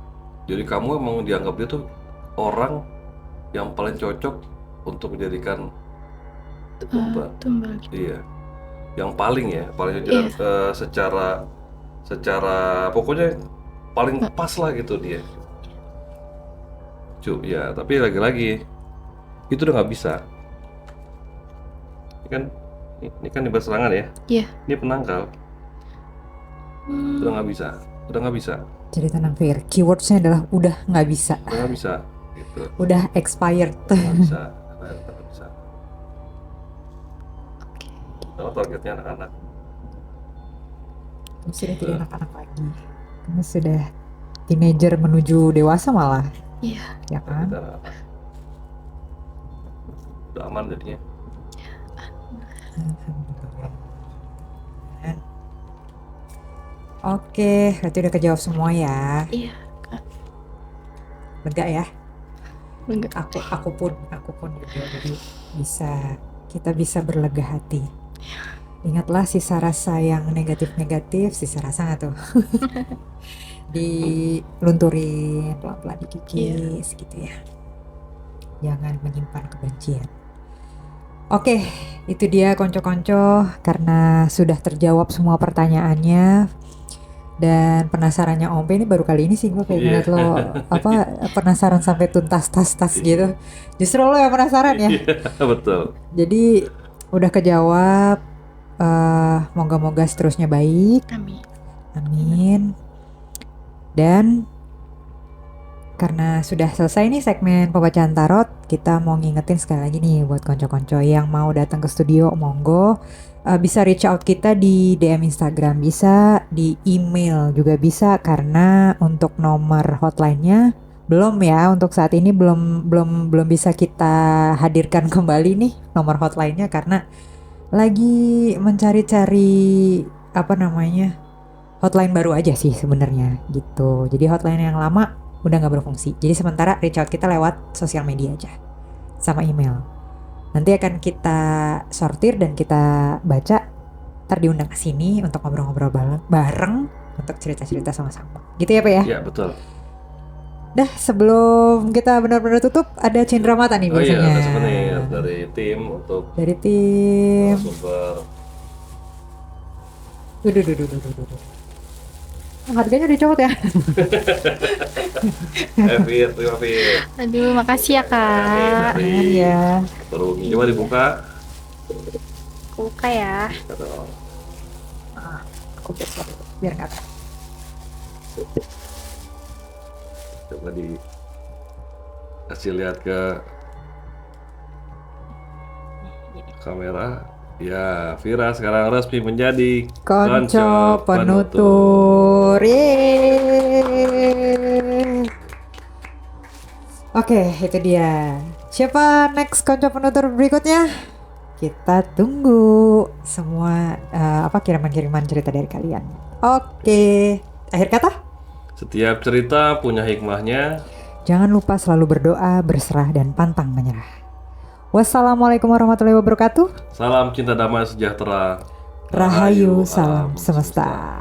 Jadi kamu emang dianggap dia tuh orang yang paling cocok untuk menjadikan tumbal. Tumbal gitu. Iya, yang paling ya, paling cocok Iya. secara pokoknya paling pas lah gitu dia. Ya, tapi lagi-lagi itu udah nggak bisa. Ini kan ibarat serangan ya. Iya. Ini penangkal. Udah nggak bisa. Jadi tenang Fir, keywordsnya adalah udah nggak bisa, Gitu. udah expired. Nggak bisa. Nggak bisa. Kalau targetnya anak-anak. Kamu sudah tidak anak-anak lagi, kamu sudah teenager menuju dewasa malah, Iya. ya kan? Target anak-anak. Udah aman jadinya. Oke, berarti udah kejawab semua ya. Iya, Kak. Lega ya? Enggak. Aku pun juga, jadi kita bisa berlega hati. Ingatlah sisa rasa yang negatif, sisa rasa nggak tuh? Dilunturin pelan-pelan, dikikis gitu ya. Jangan menyimpan kebencian. Oke, itu dia konco-konco, karena sudah terjawab semua pertanyaannya. Dan penasarannya Ompe ini baru kali ini sih gue kayak ngeliat lo penasaran sampai tuntas tas gitu. Justru lo yang penasaran ya. Iya, betul. Jadi udah kejawab. Moga-moga seterusnya baik. Amin. Dan karena sudah selesai nih segmen pembacaan tarot, kita mau ngingetin sekali lagi nih buat konco-konco yang mau datang ke studio, monggo. Bisa reach out kita di DM Instagram, bisa di email juga bisa, karena untuk nomor hotline-nya belum ya, untuk saat ini belum bisa kita hadirkan kembali nih nomor hotline-nya, karena lagi mencari-cari hotline baru aja sih sebenarnya gitu. Jadi hotline yang lama udah nggak berfungsi. Jadi sementara reach out kita lewat sosial media aja sama email. Nanti akan kita sortir dan kita baca, ntar diundang ke sini untuk ngobrol-ngobrol bareng untuk cerita-cerita sama-sama. Gitu ya Pak ya? Iya, betul. Dah, sebelum kita benar-benar tutup, ada cindera mata nih Oh iya, biasanya. ada souvenir dari tim untuk Dari tim. sumber. Duh. Harganya dicopot ya? Fir, terima Fir. Aduh, makasih ya, Kak. Mari. Ya. Baru coba dibuka. Buka ya. Aduh. Aku besok biar nggak tahu. Coba kasih lihat ke kamera. Ya, Vira sekarang resmi menjadi Konco penutur. Yeay. Oke, itu dia. Siapa next konco penutur berikutnya? Kita tunggu semua kiriman-kiriman cerita dari kalian. Oke, akhir kata? Setiap cerita punya hikmahnya. Jangan lupa selalu berdoa, berserah, dan pantang menyerah. Wassalamualaikum warahmatullahi wabarakatuh. Salam cinta damai sejahtera. Rahayu, alam salam semesta.